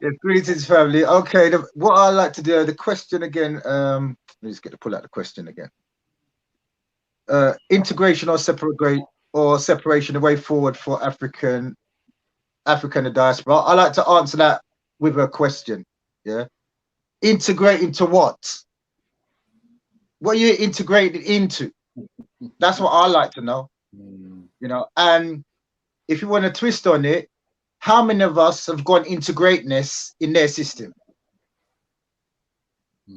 Yes, greetings, family. Okay, what I like to do, the question again. Let me just get to pull out the question again. Integration or separation, the way forward for African diaspora. I like to answer that with a question. Yeah, integrate into what? What are you integrated into? That's what I like to know. You know, and if you want to twist on it, how many of us have gone into greatness in their system?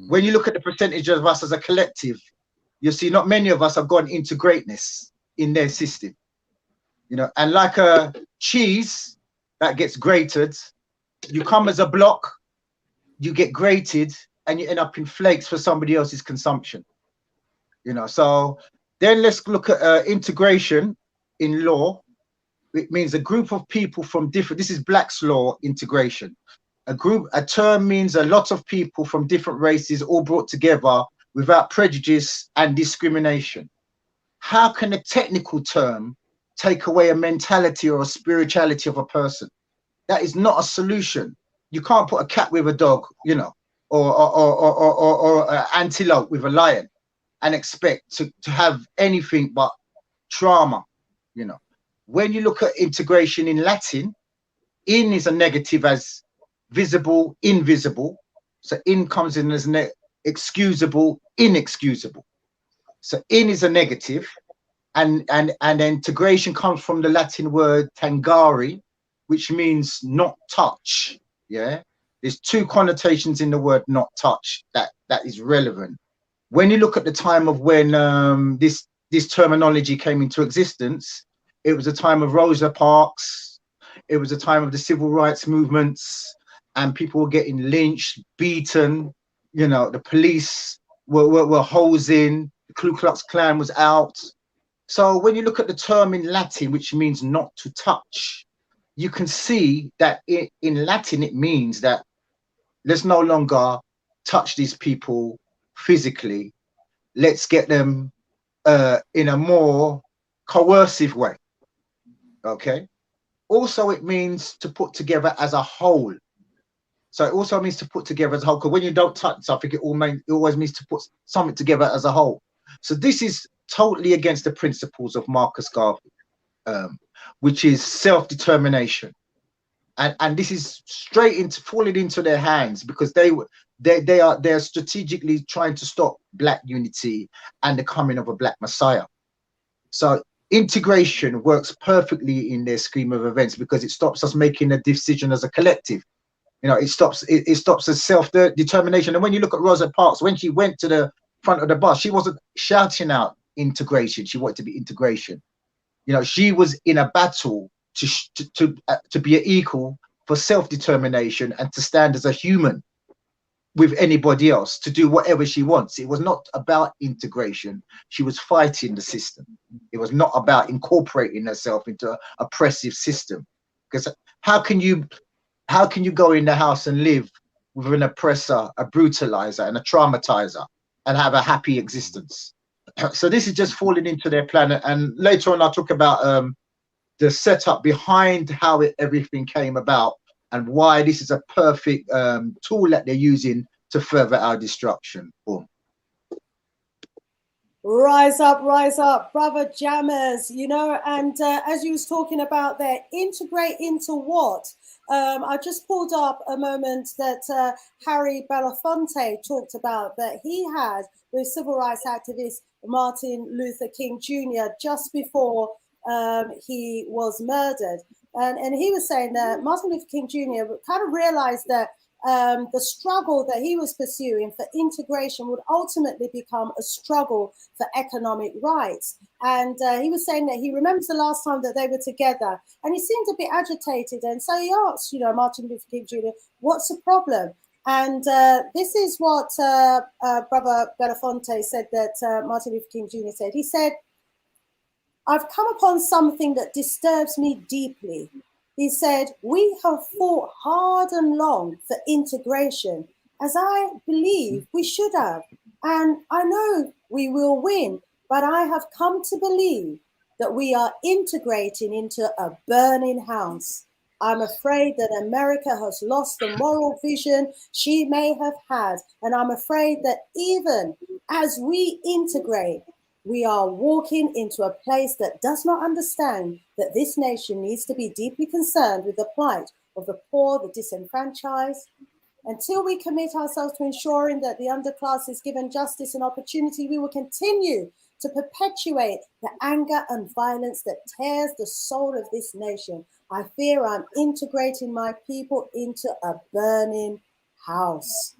When you look at the percentage of us as a collective, you see not many of us have gone into greatness in their system. You know, and like a cheese that gets grated, you come as a block, you get grated, and you end up in flakes for somebody else's consumption. You know, so then let's look at integration in law. It means a group of people from different, this is Black's law integration. A term means a lot of people from different races all brought together without prejudice and discrimination. How can a technical term take away a mentality or a spirituality of a person? That is not a solution. You can't put a cat with a dog, you know, or an antelope with a lion and expect to have anything but trauma, you know. When you look at integration in Latin, in is a negative as visible, invisible. So in comes in as excusable, inexcusable. So in is a negative, and integration comes from the Latin word tangere, which means not touch. Yeah, there's two connotations in the word not touch that is relevant. When you look at the time of when this terminology came into existence, it was a time of Rosa Parks. It was a time of the civil rights movements, and people were getting lynched, beaten. You know, the police were hosing. The Ku Klux Klan was out. So when you look at the term in Latin, which means not to touch, you can see that in Latin it means that let's no longer touch these people physically. Let's get them in a more coercive way. Okay. Also, it means to put together as a whole. So it also means to put together as a whole. Because when you don't touch something, it always means to put something together as a whole. So this is totally against the principles of Marcus Garvey, which is self-determination. And this is straight into falling into their hands, because they're strategically trying to stop Black unity and the coming of a Black Messiah. So integration works perfectly in their scheme of events, because it stops us making a decision as a collective. You know, it stops as self-determination. And when you look at Rosa Parks, when she went to the front of the bus, she wasn't shouting out integration. She wanted to be integration. You know, she was in a battle to be an equal for self-determination and to stand as a human with anybody else, to do whatever she wants. It was not about integration. She was fighting the system. It was not about incorporating herself into an oppressive system. Because how can you go in the house and live with an oppressor, a brutalizer, and a traumatizer, and have a happy existence? So this is just falling into their planet. And later on, I'll talk about the setup behind how everything came about, and why this is a perfect tool that they're using to further our destruction. Boom. Rise up, brother jammers, you know, and as you was talking about there, integrate into what? I just pulled up a moment that Harry Belafonte talked about that he had with civil rights activist Martin Luther King Jr. just before he was murdered. And he was saying that Martin Luther King Jr. kind of realized that the struggle that he was pursuing for integration would ultimately become a struggle for economic rights. And he was saying that he remembers the last time that they were together and he seemed a bit agitated. And so he asked, you know, Martin Luther King Jr., what's the problem? And this is what Brother Belafonte said that Martin Luther King Jr. said. He said, I've come upon something that disturbs me deeply. He said, we have fought hard and long for integration, as I believe we should have. And I know we will win, but I have come to believe that we are integrating into a burning house. I'm afraid that America has lost the moral vision she may have had. And I'm afraid that even as we integrate, we are walking into a place that does not understand that this nation needs to be deeply concerned with the plight of the poor, the disenfranchised. Until we commit ourselves to ensuring that the underclass is given justice and opportunity, we will continue to perpetuate the anger and violence that tears the soul of this nation. I fear I'm integrating my people into a burning house.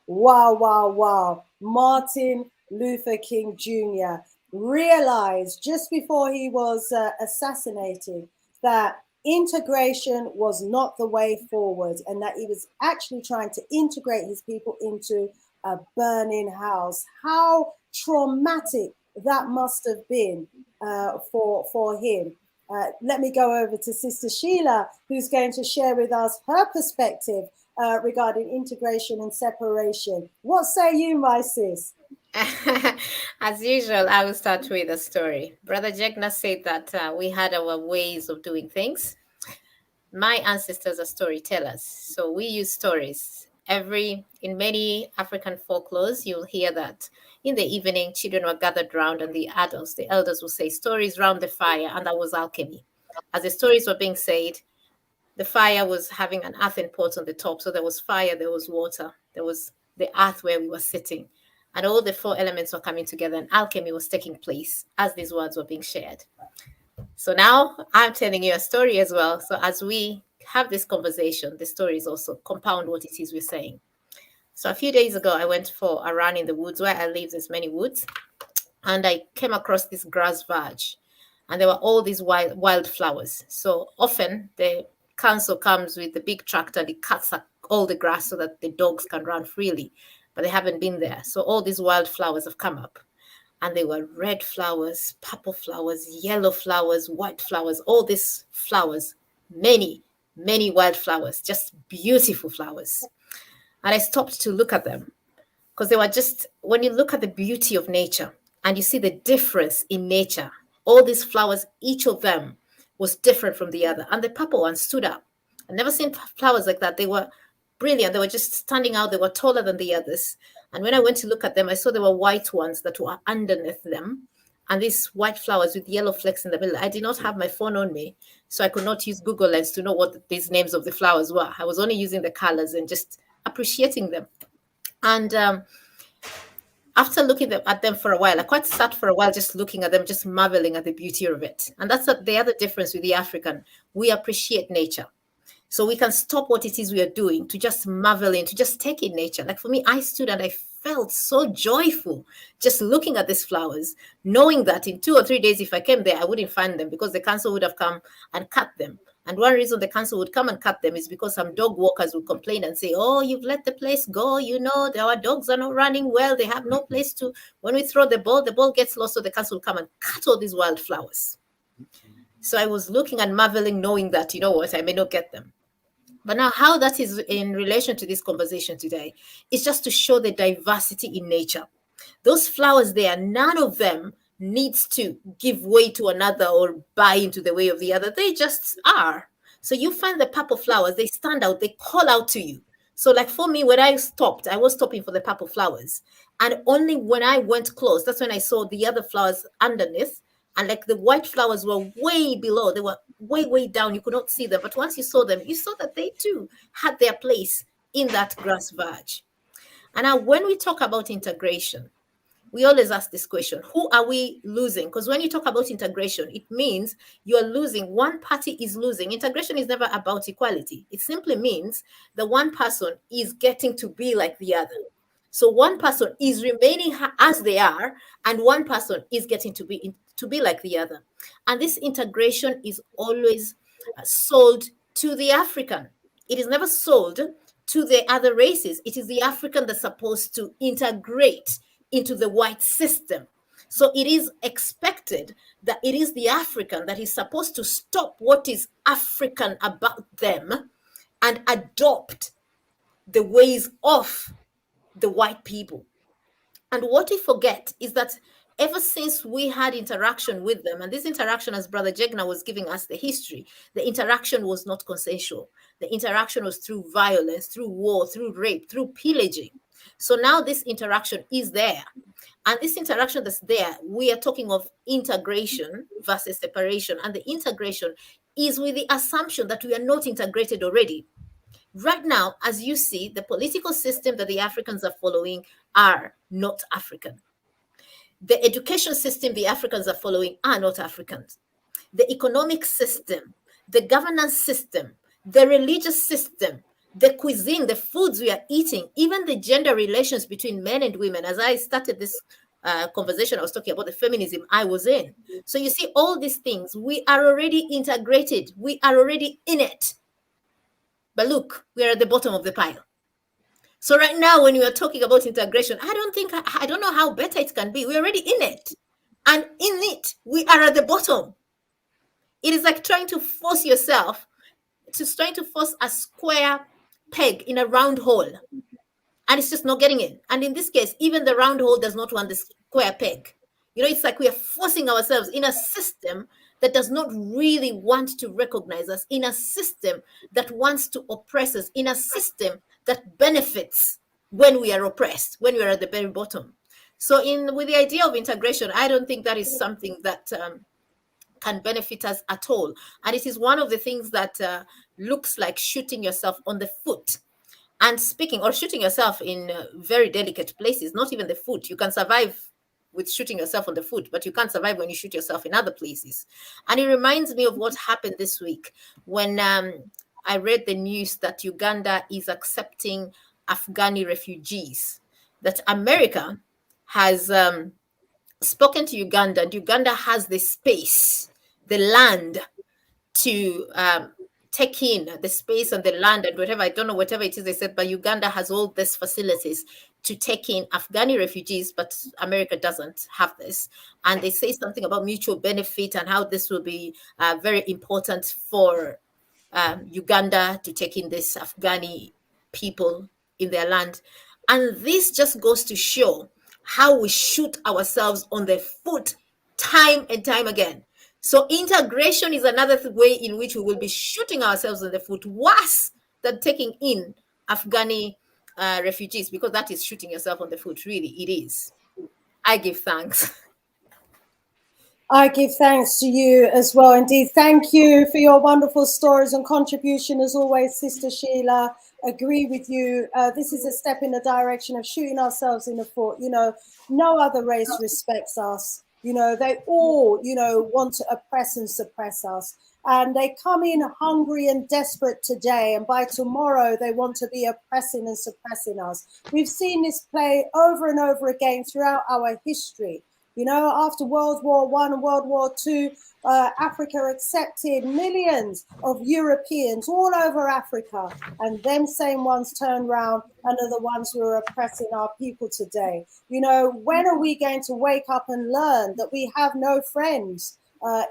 Wow, wow, wow. Martin Luther King Jr. realized just before he was assassinated that integration was not the way forward and that he was actually trying to integrate his people into a burning house. How traumatic that must have been for him. Let me go over to Sister Sheila, who's going to share with us her perspective regarding integration and separation. What say you, my sis? As usual, I will start with a story. Brother Jegna said that we had our ways of doing things. My ancestors are storytellers, so we use stories. In many African folklores, you'll hear that in the evening, children were gathered round, and the elders will say stories round the fire, and that was alchemy. As the stories were being said, the fire was having an earthen pot on the top, so there was fire, there was water, there was the earth where we were sitting. And all the four elements were coming together and alchemy was taking place as these words were being shared. So now I'm telling you a story as well. So as we have this conversation, the stories also compound what it is we're saying. So a few days ago, I went for a run in the woods where I live. There's many woods. And I came across this grass verge. And there were all these wild flowers. So often the council comes with the big tractor and it cuts up all the grass so that the dogs can run freely. But they haven't been there. So all these wild flowers have come up. And they were red flowers, purple flowers, yellow flowers, white flowers, all these flowers, many, many wild flowers, just beautiful flowers. And I stopped to look at them because they were just, when you look at the beauty of nature and you see the difference in nature, all these flowers, each of them was different from the other. And the purple one stood up. I've never seen flowers like that. They were brilliant. They were just standing out. They were taller than the others. And when I went to look at them, I saw there were white ones that were underneath them. And these white flowers with yellow flecks in the middle. I did not have my phone on me, so I could not use Google Lens to know what these names of the flowers were. I was only using the colors and just appreciating them. And after looking at them for a while, I quite sat for a while just looking at them, just marveling at the beauty of it. And that's the other difference with the African. We appreciate nature. So we can stop what it is we are doing to just marvel in, to just take in nature. Like for me, I stood and I felt so joyful just looking at these flowers, knowing that in 2 or 3 days, if I came there, I wouldn't find them because the council would have come and cut them. And one reason the council would come and cut them is because some dog walkers would complain and say, oh, you've let the place go. You know, our dogs are not running well. They have no place to, when we throw the ball gets lost. So the council will come and cut all these wildflowers. So I was looking and marveling, knowing that, you know what, I may not get them. But now how that is in relation to this conversation today is just to show the diversity in nature. Those flowers there, none of them needs to give way to another or buy into the way of the other. They just are. So you find the purple flowers, they stand out, they call out to you. So like for me, when I stopped, I was stopping for the purple flowers. And only when I went close, that's when I saw the other flowers underneath. And like the white flowers were way below. They were way, way down. You could not see them. But once you saw them, you saw that they too had their place in that grass verge. And now when we talk about integration, we always ask this question, who are we losing? Because when you talk about integration, it means you are losing. One party is losing. Integration is never about equality. It simply means the one person is getting to be like the other. So one person is remaining as they are, and one person is getting to be like the other. And this integration is always sold to the African. It is never sold to the other races. It is the African that's supposed to integrate into the white system. So it is expected that it is the African that is supposed to stop what is African about them and adopt the ways of the white people. And what we forget is that ever since we had interaction with them, and this interaction, as Brother Jegna was giving us the history, the interaction was not consensual. The interaction was through violence, through war, through rape, through pillaging. So now this interaction is there. And this interaction that's there, we are talking of integration versus separation. And the integration is with the assumption that we are not integrated already. Right now, as you see, the political system that the Africans are following are not African. The education system the Africans are following are not Africans. The economic system, the governance system, the religious system, the cuisine, the foods we are eating, even the gender relations between men and women. As I started this conversation, I was talking about the feminism I was in. So you see, all these things, we are already integrated. We are already in it. But look, we are at the bottom of the pile. So right now, when you are talking about integration, I don't know how better it can be. We're already in it. And in it, we are at the bottom. It is like trying to force a square peg in a round hole. And it's just not getting in. And in this case, even the round hole does not want the square peg. You know, it's like we are forcing ourselves in a system that does not really want to recognize us, in a system that wants to oppress us, in a system that benefits when we are oppressed, when we are at the very bottom. So with the idea of integration, I don't think that is something that can benefit us at all. And it is one of the things that looks like shooting yourself on the foot. And shooting yourself in very delicate places, not even the foot. You can survive with shooting yourself on the foot, but you can't survive when you shoot yourself in other places. And it reminds me of what happened this week when I read the news that Uganda is accepting Afghani refugees, that America has spoken to Uganda, and Uganda has the space, the land to take in the space and the land and whatever, I don't know, whatever it is they said, but Uganda has all these facilities to take in Afghani refugees, but America doesn't have this. And they say something about mutual benefit and how this will be very important for Uganda to take in this Afghani people in their land. And this just goes to show how we shoot ourselves on the foot time and time again. So integration is another way in which we will be shooting ourselves in the foot, worse than taking in Afghani refugees, because that is shooting yourself on the foot. Really, it is. I give thanks. I give thanks to you as well. Indeed, thank you for your wonderful stories and contribution as always, Sister Sheila. Agree with you. This is a step in the direction of shooting ourselves in the foot. You know, no other race respects us. You know, they all, want to oppress and suppress us. And they come in hungry and desperate today. And by tomorrow, they want to be oppressing and suppressing us. We've seen this play over and over again throughout our history. You know, after World War I and World War II, Africa accepted millions of Europeans all over Africa. And them same ones turned around and are the ones who are oppressing our people today. You know, when are we going to wake up and learn that we have no friends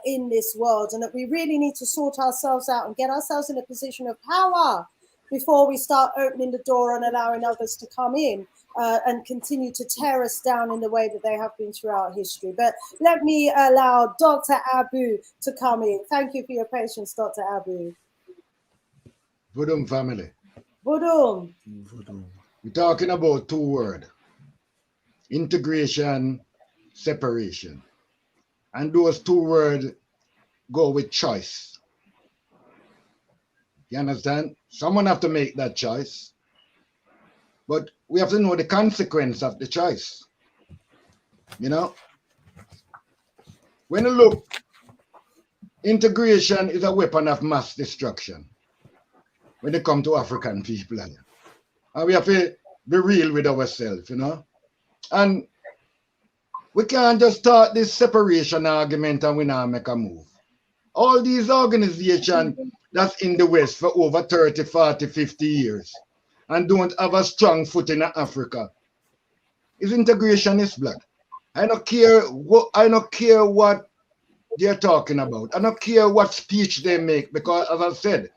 in this world, and that we really need to sort ourselves out and get ourselves in a position of power before we start opening the door and allowing others to come in and continue to tear us down in the way that they have been throughout history. But let me allow Dr. Abu to come in. Thank you for your patience, Dr. Abu. Vodum family. Vodum. We're talking about two words: integration, separation. And those two words go with choice. You understand? Someone have to make that choice. But we have to know the consequence of the choice. You know? When you look, integration is a weapon of mass destruction when it comes to African people. And we have to be real with ourselves, you know? And we can't just start this separation argument and we not make a move. All these organizations that's in the West for over 30, 40, 50 years and don't have a strong foot in Africa is integrationist blood. I don't care what they're talking about. I don't care what speech they make, because as I said,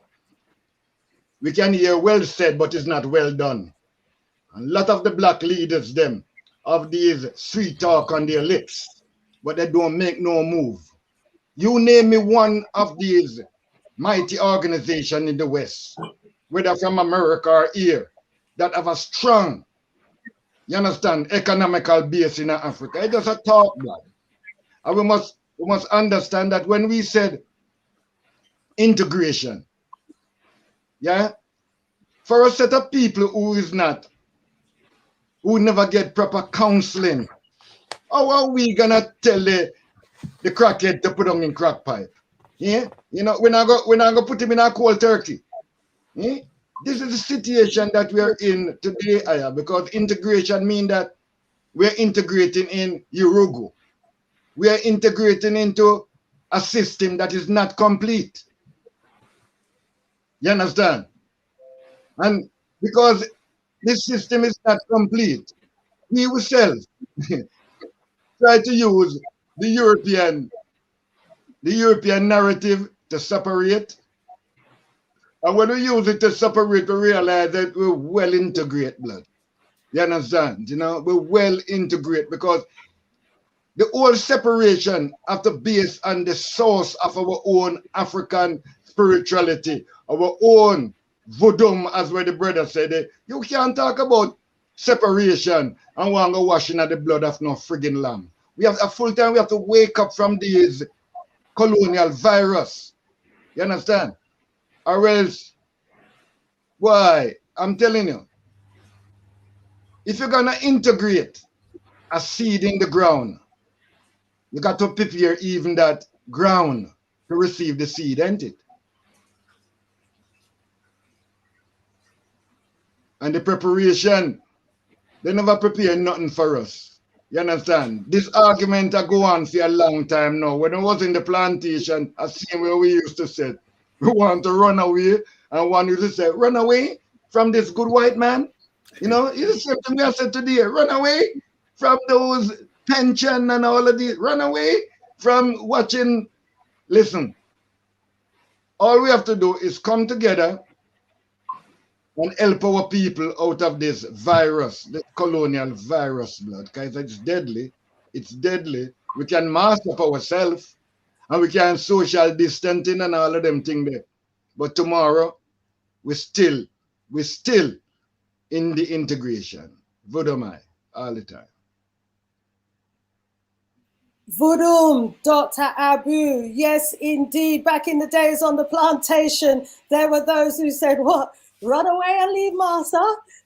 we can hear well said, but it's not well done. A lot of the black leaders them of these sweet talk on their lips, but they don't make no move. You name me one of these mighty organizations in the West, whether from America or here, that have a strong, you understand, economical base in Africa. It does a talk, blood. And we must understand that when we said integration, yeah, for a set of people who never get proper counseling, how are we gonna tell the crackhead to put on in crack pipe? Yeah, you know, we're not gonna put him in a cold turkey. Yeah? This is the situation that we are in today, Aya, because integration means that we're integrating in Urugu. We are integrating into a system that is not complete. You understand? And because this system is not complete, we ourselves try to use the European narrative to separate. And when we use it to separate, we realize that we're well integrated, blood. You understand? You know, we're well integrated because the whole separation have to base on the source of our own African spirituality, our own voodoo, as where the brother said. You can't talk about separation and want to go washing at the blood of no friggin' lamb. We have a full time, we have to wake up from these colonial virus. You understand? Or else, why? I'm telling you, if you're gonna integrate a seed in the ground, you got to prepare even that ground to receive the seed, ain't it? And the preparation, they never prepare nothing for us. You understand? This argument I go on for a long time now. When I was in the plantation, I seen where we used to say, we want to run away, and one used to say, run away from this good white man. You know, you said to me, I said today, run away from those pension and all of these, run away from watching. Listen, all we have to do is come together and help our people out of this virus, the colonial virus, blood, because it's deadly. It's deadly. We can mask up ourselves and we can social distancing and all of them things there. But tomorrow, we're still in the integration. Vodomai, all the time. Voodoo, Dr. Abu. Yes, indeed. Back in the days on the plantation, there were those who said, what? Run away and leave Master.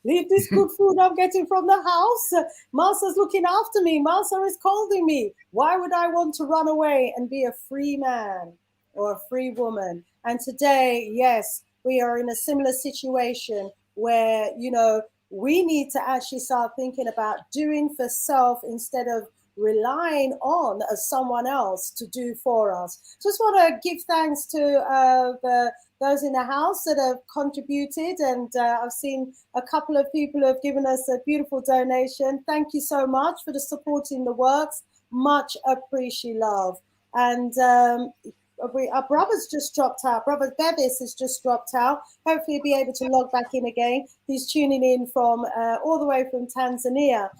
Leave this good food I'm getting from the house. Master's looking after me. Master is calling me. Why would I want to run away and be a free man or a free woman? And today, yes, we are in a similar situation where, you know, we need to actually start thinking about doing for self instead of relying on someone else to do for us. Just want to give thanks to those in the house that have contributed, and I've seen a couple of people who have given us a beautiful donation. Thank you so much for the support in the works. Much appreciated, love. And our brother's just dropped out. Brother Bevis has just dropped out. Hopefully he'll be able to log back in again. He's tuning in from all the way from Tanzania.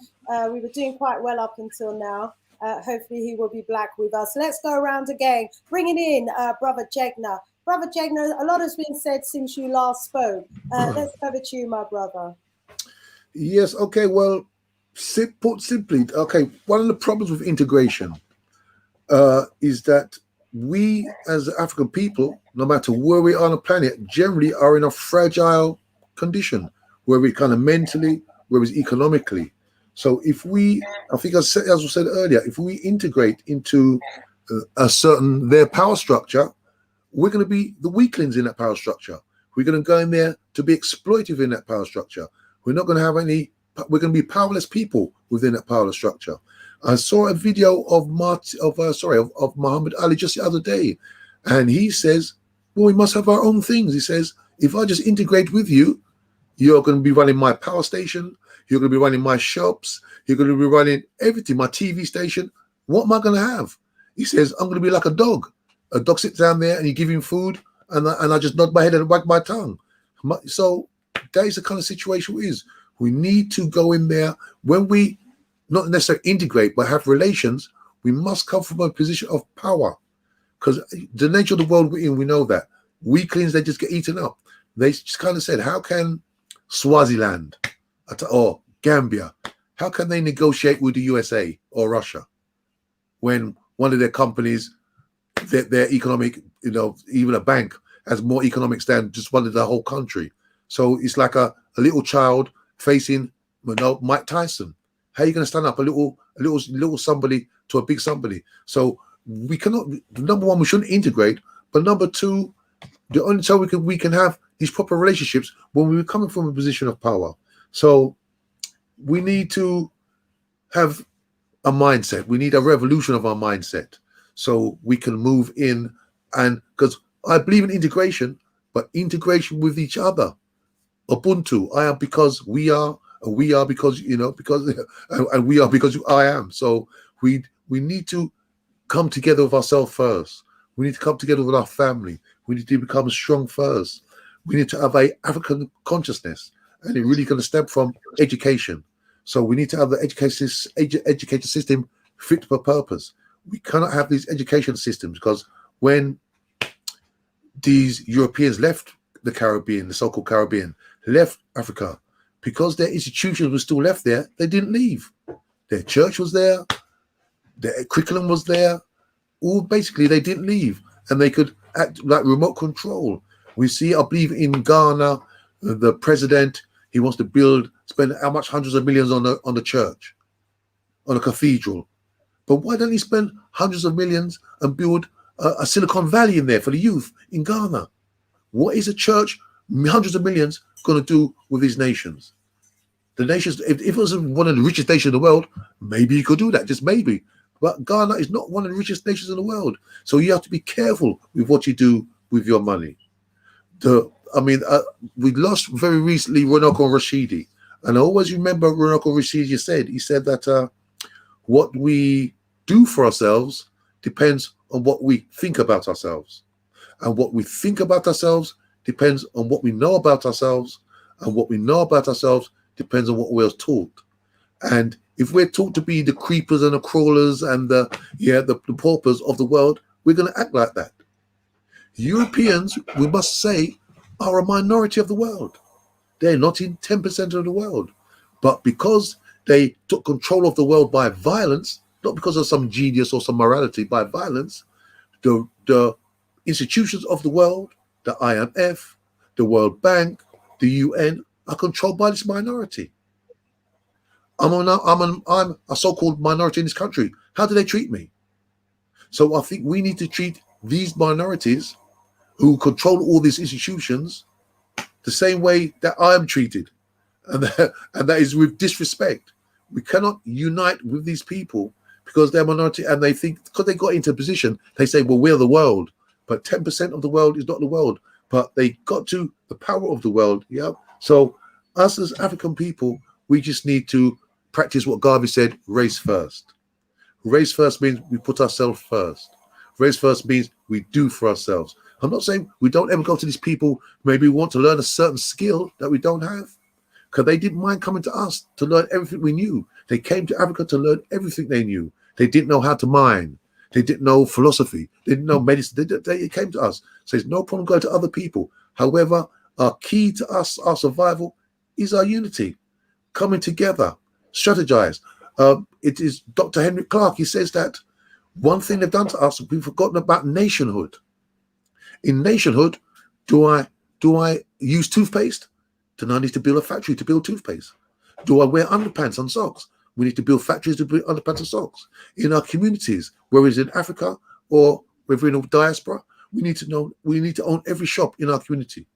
We were doing quite well up until now. Hopefully he will be back with us. Let's go around again. Bringing in Brother Jegna. Brother Jegna, a lot has been said since you last spoke. Let's go to you, my brother. Yes, okay, well, put simply, okay, one of the problems with integration is that we as African people, no matter where we are on the planet, generally are in a fragile condition, where we kind of mentally, where it's economically. So if we, I think as I said earlier, if we integrate into their power structure, we're going to be the weaklings in that power structure. We're going to go in there to be exploitive in that power structure. We're not going to have any, we're going to be powerless people within that power structure. I saw a video of Muhammad Ali just the other day, and he says, well, we must have our own things. He says, if I just integrate with you, you're going to be running my power station, you're going to be running my shops, you're going to be running everything, my TV station. What am I going to have? He says, I'm going to be like a dog. A dog sits down there and you give him food, and I just nod my head and wag my tongue. So that is the kind of situation it is. We need to go in there when we not necessarily integrate, but have relations. We must come from a position of power, because the nature of the world we're in, we know that weaklings, they just get eaten up. They just kind of said, how can Swaziland or Gambia, how can they negotiate with the USA or Russia when one of their companies, their economic, even a bank has more economics than just one of the whole country? So it's like a little child facing Mike Tyson. How are you going to stand up a little somebody to a big somebody? So we cannot. Number one, we shouldn't integrate. But number two, the only time we can have these proper relationships when we're coming from a position of power. So we need to have a mindset. We need a revolution of our mindset so we can move in, and because I believe in integration, but integration with each other. Ubuntu, I am because we are, and we are because and we are because I am. So we need to come together with ourselves first. We need to come together with our family. We need to become strong first. We need to have a African consciousness, and it really going to stem from education. So we need to have the education system fit for purpose. We cannot have these education systems, because when these Europeans left the Caribbean, the so-called Caribbean, left Africa, because their institutions were still left there, they didn't leave. Their church was there, their curriculum was there. All basically they didn't leave, and they could act like remote control. We see, I believe, in Ghana, the president, he wants to spend how much hundreds of millions on the church, on a cathedral. But why don't he spend hundreds of millions and build a Silicon Valley in there for the youth in Ghana? What is a church, hundreds of millions, going to do with these nations? The nations, if it was one of the richest nations in the world, maybe you could do that, just maybe. But Ghana is not one of the richest nations in the world. So you have to be careful with what you do with your money. We lost very recently Ronoko Rashidi. And I always remember Ronoko Rashidi said that what we do for ourselves depends on what we think about ourselves. And what we think about ourselves depends on what we know about ourselves. And what we know about ourselves depends on what we're taught. And if we're taught to be the creepers and the crawlers and the paupers of the world, we're going to act like that. Europeans, we must say, are a minority of the world. They're not in 10% of the world. But because they took control of the world by violence, not because of some genius or some morality, by violence, the institutions of the world, the IMF, the World Bank, the UN, are controlled by this minority. I'm a so-called minority in this country. How do they treat me? So I think we need to treat these minorities who control all these institutions the same way that I am treated, and that is with disrespect. We cannot unite with these people because they're minority, and they think because they got into a position, they say, well, we're the world, but 10% of the world is not the world, but they got to the power of the world. Yeah. So us as African people, we just need to practice what Garvey said: race first. Race first means we put ourselves first. Race first means we do for ourselves. I'm not saying we don't ever go to these people, maybe we want to learn a certain skill that we don't have, because they didn't mind coming to us to learn everything we knew. They came to Africa to learn everything they knew. They didn't know how to mine. They didn't know philosophy. They didn't know medicine. They came to us. So it's no problem going to other people. However, our key to us, our survival, is our unity. Coming together, strategize. It is Dr. Henry Clark. He says that one thing they've done to us, we've forgotten about nationhood. In nationhood, do I use toothpaste? Then I need to build a factory to build toothpaste. Do I wear underpants and socks? We need to build factories to build underpants and socks. In our communities, whether it's in Africa or whether in a diaspora, we need to own every shop in our community,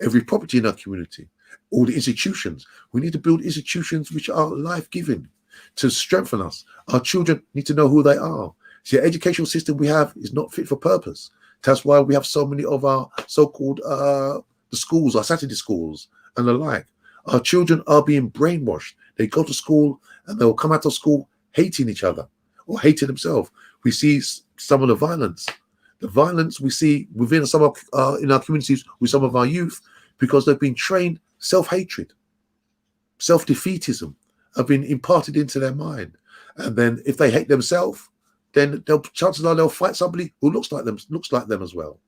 every property in our community, all the institutions. We need to build institutions which are life-giving to strengthen us. Our children need to know who they are. See, the educational system we have is not fit for purpose. That's why we have so many of our so-called the schools, our Saturday schools and the like. Our children are being brainwashed. They go to school and they will come out of school hating each other or hating themselves. We see some of the violence. The violence we see within some of in our communities with some of our youth, because they've been trained self-hatred, self-defeatism have been imparted into their mind. And then if they hate themselves, then chances are they'll fight somebody who looks like them as well.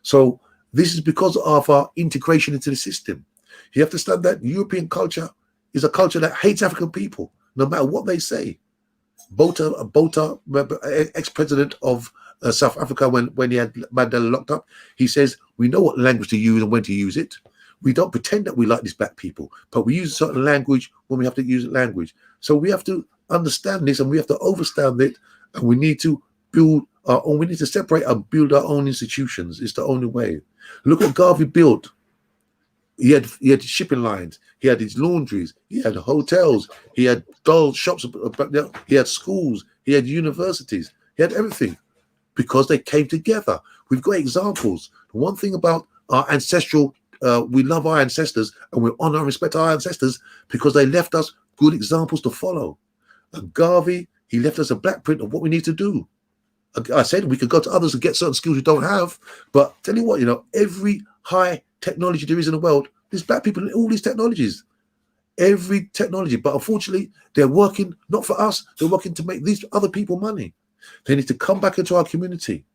So this is because of our integration into the system. You have to understand that European culture is a culture that hates African people, no matter what they say. Botha, ex-president of South Africa, when he had Mandela locked up, he says, we know what language to use and when to use it. We don't pretend that we like these black people, but we use a certain language when we have to use language. So we have to understand this and we have to understand it, and we need to build our own, we need to separate and build our own institutions. It's the only way. Look what Garvey built. He had shipping lines, he had his laundries, he had hotels, he had doll shops, he had schools, he had universities, he had everything because they came together. We've got examples. One thing about our ancestral, we love our ancestors and we honor and respect our ancestors because they left us good examples to follow. And Garvey, he left us a black print of what we need to do. I said we could go to others and get certain skills we don't have, but tell you what, every high technology there is in the world, there's black people in all these technologies, every technology. But unfortunately, they're working not for us, they're working to make these other people money. They need to come back into our community,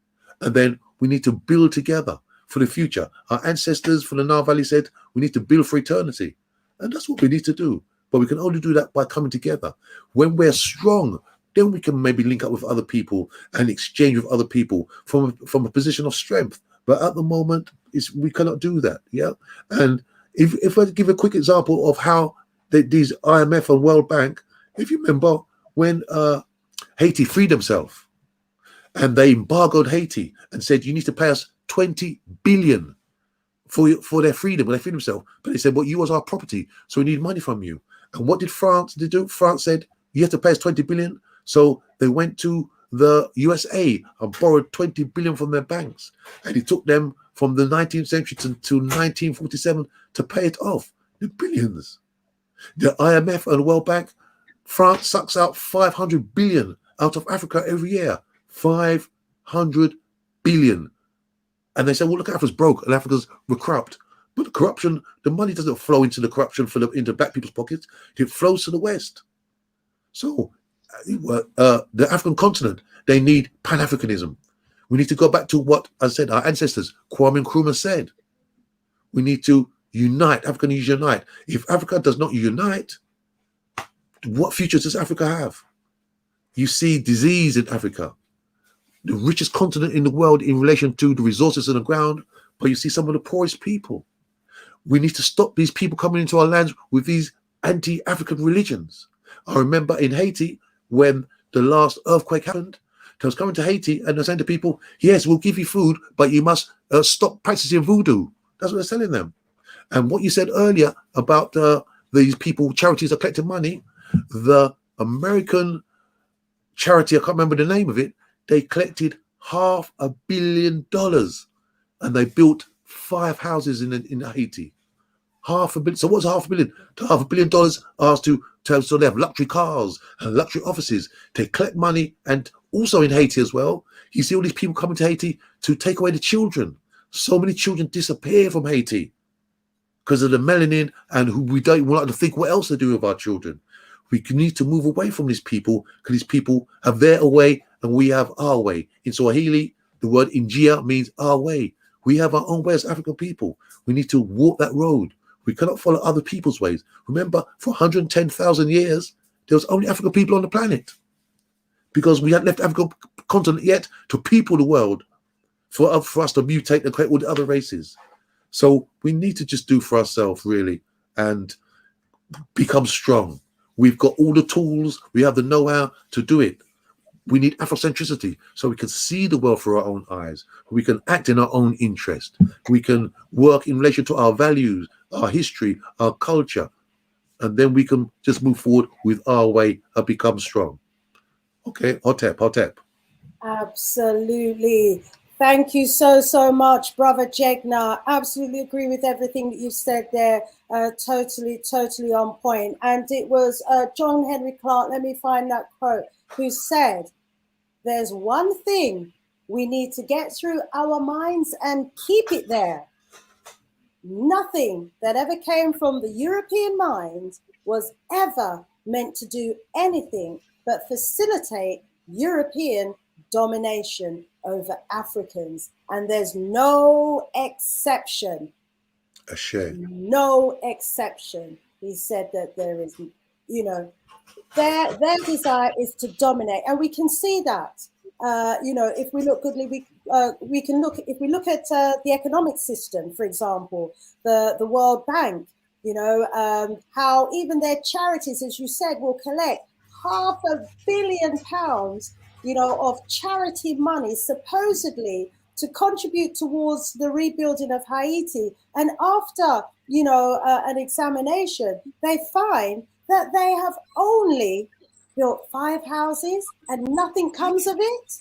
and then we need to build together for the future. Our ancestors from the Nile Valley said we need to build for eternity, and that's what we need to do. But we can only do that by coming together. When we're strong, then we can maybe link up with other people and exchange with other people from a position of strength. But at the moment, we cannot do that. Yeah. And if I give a quick example of how these IMF and World Bank, if you remember when Haiti freed themselves and they embargoed Haiti and said, you need to pay us 20 billion for their freedom, when they freed themselves. But they said, well, you was our property, so we need money from you. And what did France do? France said, you have to pay us 20 billion. So they went to the USA and borrowed 20 billion from their banks. And it took them from the 19th century to 1947 to pay it off. The billions. The IMF and the World Bank, France sucks out 500 billion out of Africa every year. 500 billion. And they say, well, look, Africa's broke and Africa's corrupt. But the corruption, the money doesn't flow into the corruption into black people's pockets. It flows to the West. So the African continent, they need Pan-Africanism. We need to go back to what I said, our ancestors, Kwame Nkrumah said. We need to unite. Africa needs to unite. If Africa does not unite, what future does Africa have? You see disease in Africa, the richest continent in the world in relation to the resources in the ground, but you see some of the poorest people. We need to stop these people coming into our lands with these anti-African religions. I remember in Haiti, when the last earthquake happened, I was coming to Haiti and they're saying to people, yes, we'll give you food, but you must stop practicing voodoo. That's what they're telling them. And what you said earlier about these people, charities are collecting money, the American charity, I can't remember the name of it, they collected $500 million and they built 5 houses in Haiti. $500 million. So what's $500 million? $500 million asked so they have luxury cars and luxury offices. They collect money, and also in Haiti as well, you see all these people coming to Haiti to take away the children. So many children disappear from Haiti because of the melanin, and who we don't want to think what else to do with our children. We need to move away from these people because these people have their way and we have our way. In Swahili, the word Injia means our way. We have our own way as African people. We need to walk that road. We cannot follow other people's ways. Remember, for 110,000 years, there was only African people on the planet, because we hadn't left the African continent yet to people the world for us to mutate and create all the other races. So we need to just do for ourselves, really, and become strong. We've got all the tools. We have the know-how to do it. We need Afrocentricity so we can see the world through our own eyes. We can act in our own interest. We can work in relation to our values, our history, our culture, and then we can just move forward with our way and become strong. Okay, Hotep. Absolutely. Thank you so much, Brother Jegna. Absolutely agree with everything that you said there. Totally on point. And it was John Henry Clark, let me find that quote, who said, there's one thing we need to get through our minds and keep it there. Nothing that ever came from the European mind was ever meant to do anything but facilitate European domination over Africans. And there's no exception. A shame. No exception. He said that there is, their desire is to dominate, and we can see that. If we look goodly, we can look. If we look at the economic system, for example, the World Bank, how even their charities, as you said, will collect £500 million, of charity money, supposedly to contribute towards the rebuilding of Haiti. And after, an examination, they find that they have only built 5 houses and nothing comes of it.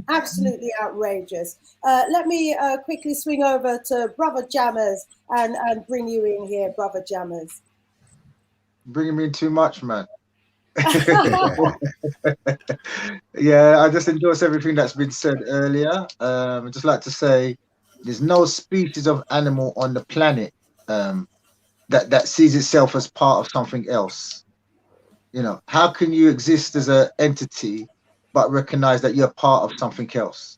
Absolutely outrageous. Let me quickly swing over to Brother Jammers and bring you in here, Brother Jammers. Bringing me in too much, man. Yeah, I just endorse everything that's been said earlier. I'd just like to say there's no species of animal on the planet that sees itself as part of something else. How can you exist as an entity but recognize that you're part of something else?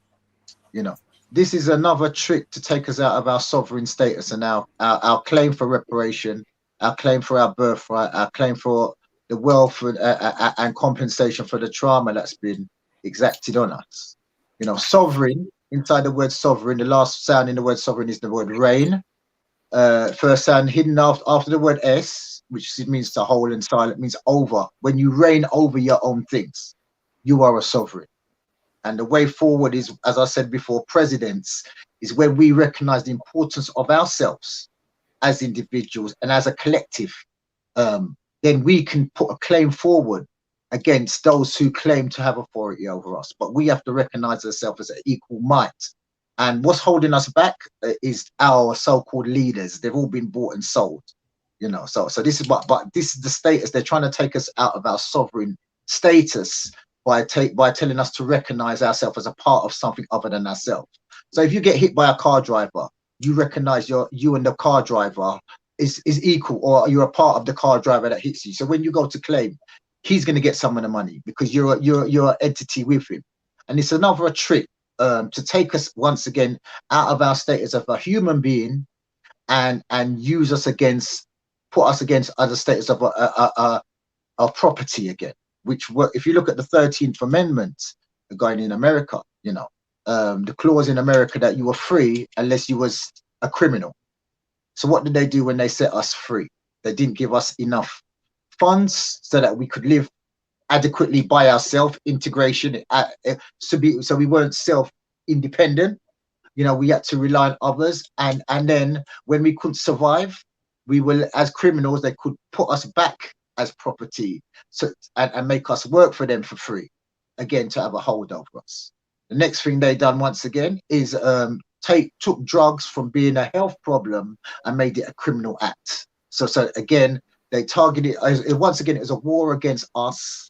This is another trick to take us out of our sovereign status and our claim for reparation, our claim for our birthright, our claim for the wealth and compensation for the trauma that's been exacted on us. Sovereign, inside the word sovereign, the last sound in the word sovereign is the word reign. First sound hidden after the word S, which means to hold, and silent means over. When you reign over your own things, you are a sovereign. And the way forward is, as I said before, presidents, is when we recognize the importance of ourselves as individuals and as a collective. Then we can put a claim forward against those who claim to have authority over us. But we have to recognize ourselves as an equal might. And what's holding us back is our so-called leaders. They've all been bought and sold, So this is but this is the status. They're trying to take us out of our sovereign status by telling us to recognize ourselves as a part of something other than ourselves. So if you get hit by a car driver, you recognize you and the car driver is equal, or you're a part of the car driver that hits you. So when you go to claim, he's going to get some of the money because you're an entity with him. And it's another trick to take us once again out of our status of a human being and use us put us against other status of a property again. Which, if you look at the 13th Amendment going in America, the clause in America that you were free unless you was a criminal. So what did they do when they set us free? They didn't give us enough funds so that we could live adequately by ourselves, integration, so we weren't self-independent. We had to rely on others. And then when we couldn't survive, we were, as criminals, they could put us back as property and make us work for them for free, again, to have a hold over us. The next thing they done once again is took drugs from being a health problem and made it a criminal act. So again, they targeted once again. It was a war against us,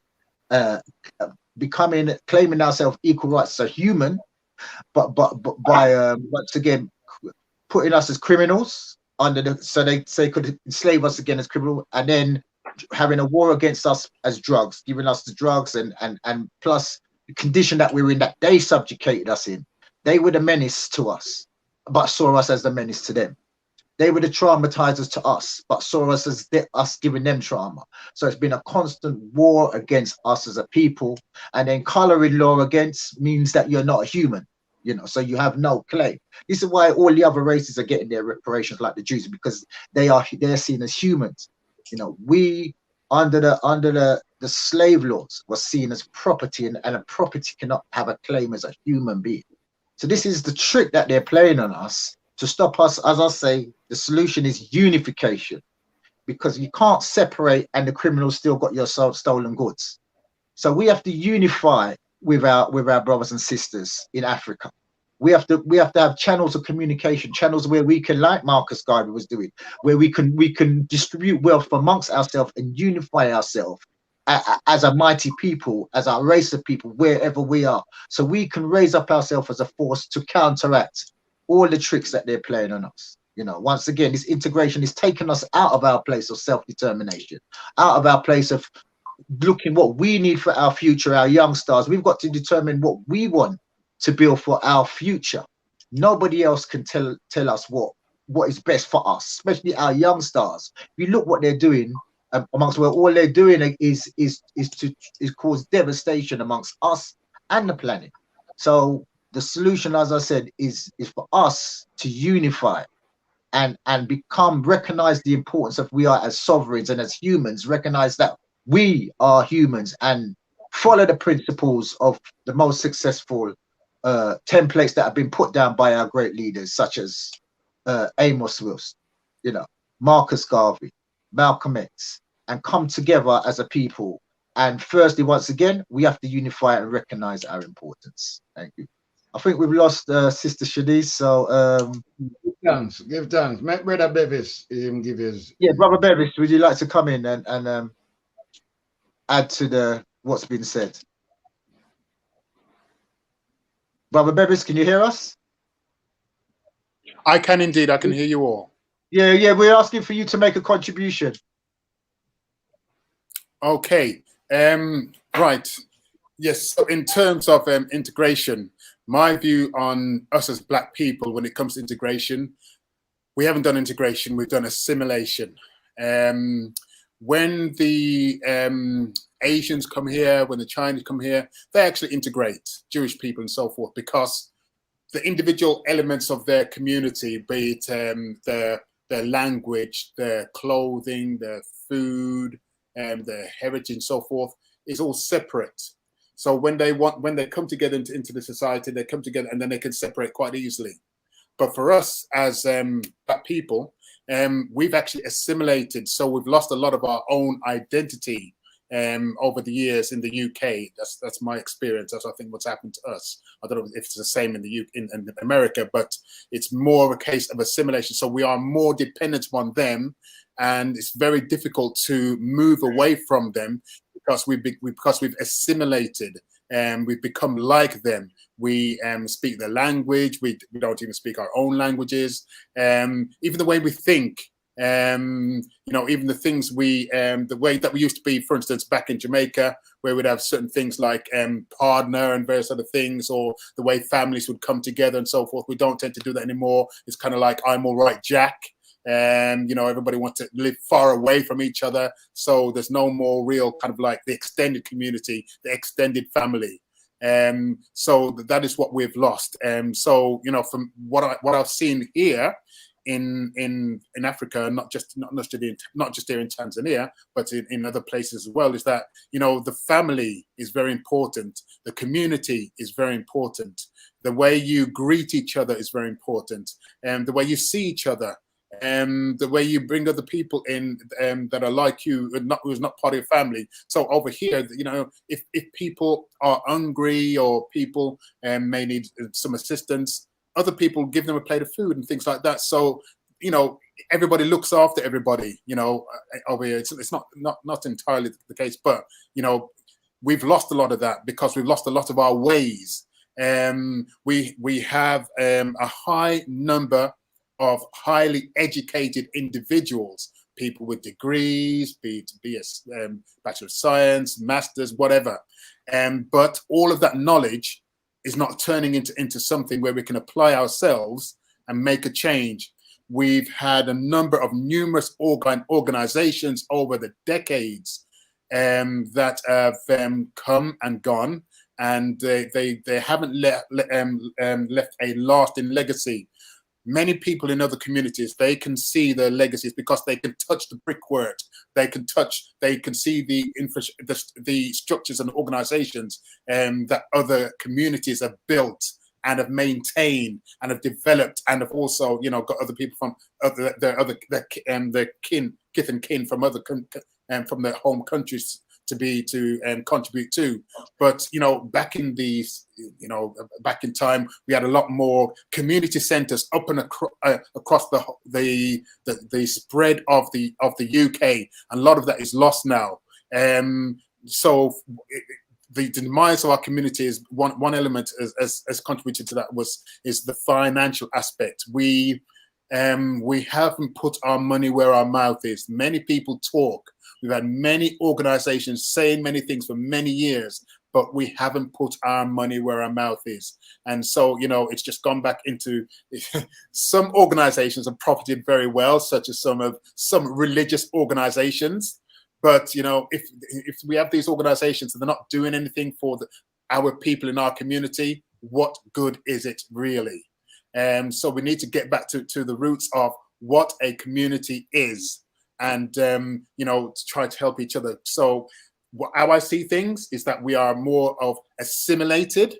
claiming ourselves equal rights as a human, but by once again putting us as criminals so they could enslave us again as criminal, and then having a war against us as drugs, giving us the drugs and plus condition that we were in, that they subjugated us in. They were the menace to us, but saw us as the menace to them. They were the traumatizers to us, but saw us as us giving them trauma. So it's been a constant war against us as a people. And then coloring law against means that you're not a human, you know, so you have no claim. This is why all the other races are getting their reparations, like the Jews, because they're seen as humans. You know, we under the slave laws was seen as property, and a property cannot have a claim as a human being. So this is the trick that they're playing on us to stop us. As I say, the solution is unification, because you can't separate and the criminals still got your stolen goods. So we have to unify with our brothers and sisters in Africa. We have to have channels of communication, channels where we can, like Marcus Garvey was doing, where we can distribute wealth amongst ourselves and unify ourselves as a mighty people, as our race of people, wherever we are, so we can raise up ourselves as a force to counteract all the tricks that they're playing on us. You know, once again, this integration is taking us out of our place of self-determination, out of our place of looking what we need for our future, our young stars. We've got to determine what we want to build for our future. Nobody else can tell us what is best for us, especially our young stars. If you look what they're doing, amongst where all they're doing is cause devastation amongst us and the planet. So the solution, as I said, is for us to unify and recognize the importance of we are as sovereigns and as humans, recognize that we are humans, and follow the principles of the most successful templates that have been put down by our great leaders, such as Amos Wilson, you know, Marcus Garvey, Malcolm X, and come together as a people. And firstly, once again, we have to unify and recognize our importance. Thank you. I think we've lost Sister Shanice, so give thanks. Make Brother Bevis give his. Yeah, Brother Bevis, would you like to come in and add to what's been said? Brother Bevis, can you hear us? I can indeed. I can hear you all. Yeah, we're asking for you to make a contribution. Okay. Right. Yes. So in terms of integration, my view on us as Black people when it comes to integration, we haven't done integration. We've done assimilation. When the Asians come here, when the Chinese come here, they actually integrate Jewish people and so forth, because the individual elements of their community, be it their language, their clothing, their food, their heritage and so forth, is all separate. So when they come together into the society, they come together and then they can separate quite easily. But for us as Black people, we've actually assimilated, so we've lost a lot of our own identity over the years in the UK. That's my experience. That's I think what's happened to us. I don't know if it's the same in America, but it's more of a case of assimilation. So we are more dependent on them, and it's very difficult to move away from them because we've assimilated and we've become like them. We speak their language. We don't even speak our own languages. Even the way we think. You know, even the things the way that we used to be, for instance, back in Jamaica, where we'd have certain things like partner and various other things, or the way families would come together and so forth. We don't tend to do that anymore. It's kind of like, I'm all right, Jack. You know, everybody wants to live far away from each other. So there's no more real kind of like the extended community, the extended family. So that is what we've lost. So, you know, from what I've seen here in Africa, not just here in Tanzania, but in other places as well, is that, you know, the family is very important. The community is very important. The way you greet each other is very important. And the way you see each other. The way you bring other people in that are like you, who's not part of your family. So over here, you know, if people are hungry or people may need some assistance, other people give them a plate of food and things like that. So, you know, everybody looks after everybody. You know, over here, it's not entirely the case, but you know, we've lost a lot of that because we've lost a lot of our ways. We have a high number of highly educated individuals, people with degrees, be a Bachelor of Science, Masters, whatever. But all of that knowledge is not turning into something where we can apply ourselves and make a change. We've had a number of numerous organizations over the decades that have come and gone, and they haven't left a lasting legacy. Many people in other communities, they can see their legacies because they can touch the brickwork. They can see the structures and organizations that other communities have built and have maintained and have developed, and have also, got other people from their kith and kin from other from their home countries to contribute to. But back in time, we had a lot more community centres up and across the spread of the UK, and a lot of that is lost now. So the demise of our community is one element as contributed to that is the financial aspect. We haven't put our money where our mouth is. Many people talk. We've had many organizations saying many things for many years, but we haven't put our money where our mouth is. And so, it's just gone back into some organizations have profited very well, such as some religious organizations. But, if we have these organizations and they're not doing anything for our people in our community, what good is it really? So we need to get back to the roots of what a community is, and to try to help each other. So how I see things is that we are more of assimilated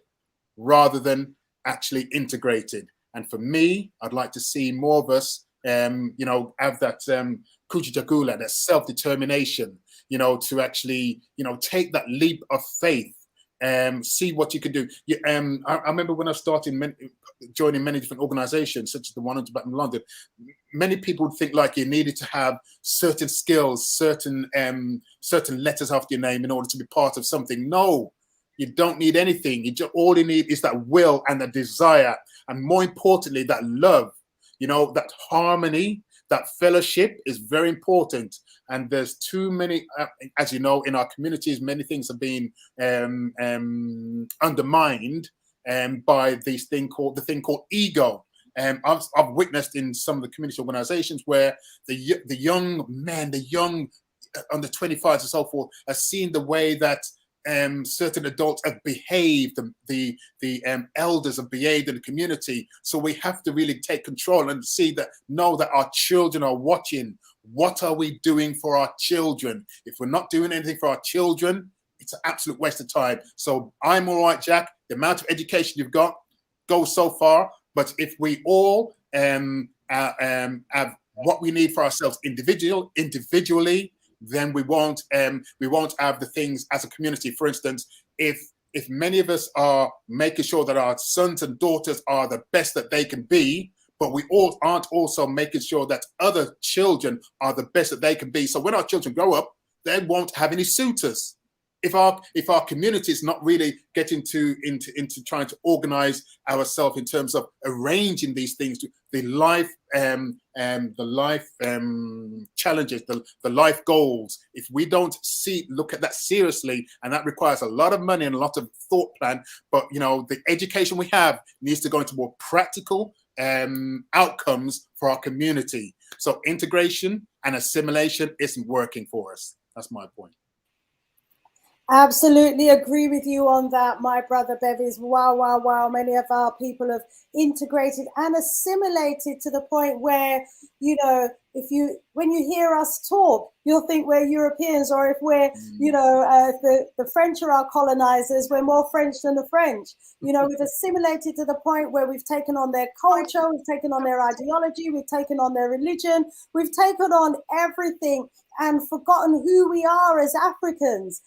rather than actually integrated. And for me, I'd like to see more of us have that kujitagula, that self-determination, to actually take that leap of faith, see what you can do. I remember when I started joining many different organizations, such as the one in London, many people would think like you needed to have certain skills, certain letters after your name in order to be part of something. No, you don't need anything. All you need is that will and the desire, and more importantly, that love, that harmony, that fellowship is very important. And there's too many, as you know, in our communities, many things have been undermined by the thing called ego. I've witnessed in some of the community organizations where the young men, the young under 25s and so forth, are seeing the way that certain adults have behaved, the elders have behaved in the community. So we have to really take control and know that our children are watching. What are we doing for our children? If we're not doing anything for our children, it's an absolute waste of time. So I'm all right, Jack. The amount of education you've got goes so far. But if we all have what we need for ourselves individually, then we won't have the things as a community. For instance, if many of us are making sure that our sons and daughters are the best that they can be, but we all aren't also making sure that other children are the best that they can be. So when our children grow up, they won't have any suitors. If our community is not really getting into trying to organize ourselves in terms of arranging these things, the life challenges, the life goals, if we don't look at that seriously, and that requires a lot of money and a lot of thought plan, but the education we have needs to go into more practical outcomes for our community. So integration and assimilation isn't working for us. That's my point. Absolutely agree with you on that, my brother Bevis. Wow, wow, wow. Many of our people have integrated and assimilated to the point where, when you hear us talk, you'll think we're Europeans, or if we're, the French are our colonizers, we're more French than the French. We've assimilated to the point where we've taken on their culture, we've taken on their ideology, we've taken on their religion, we've taken on everything and forgotten who we are as Africans.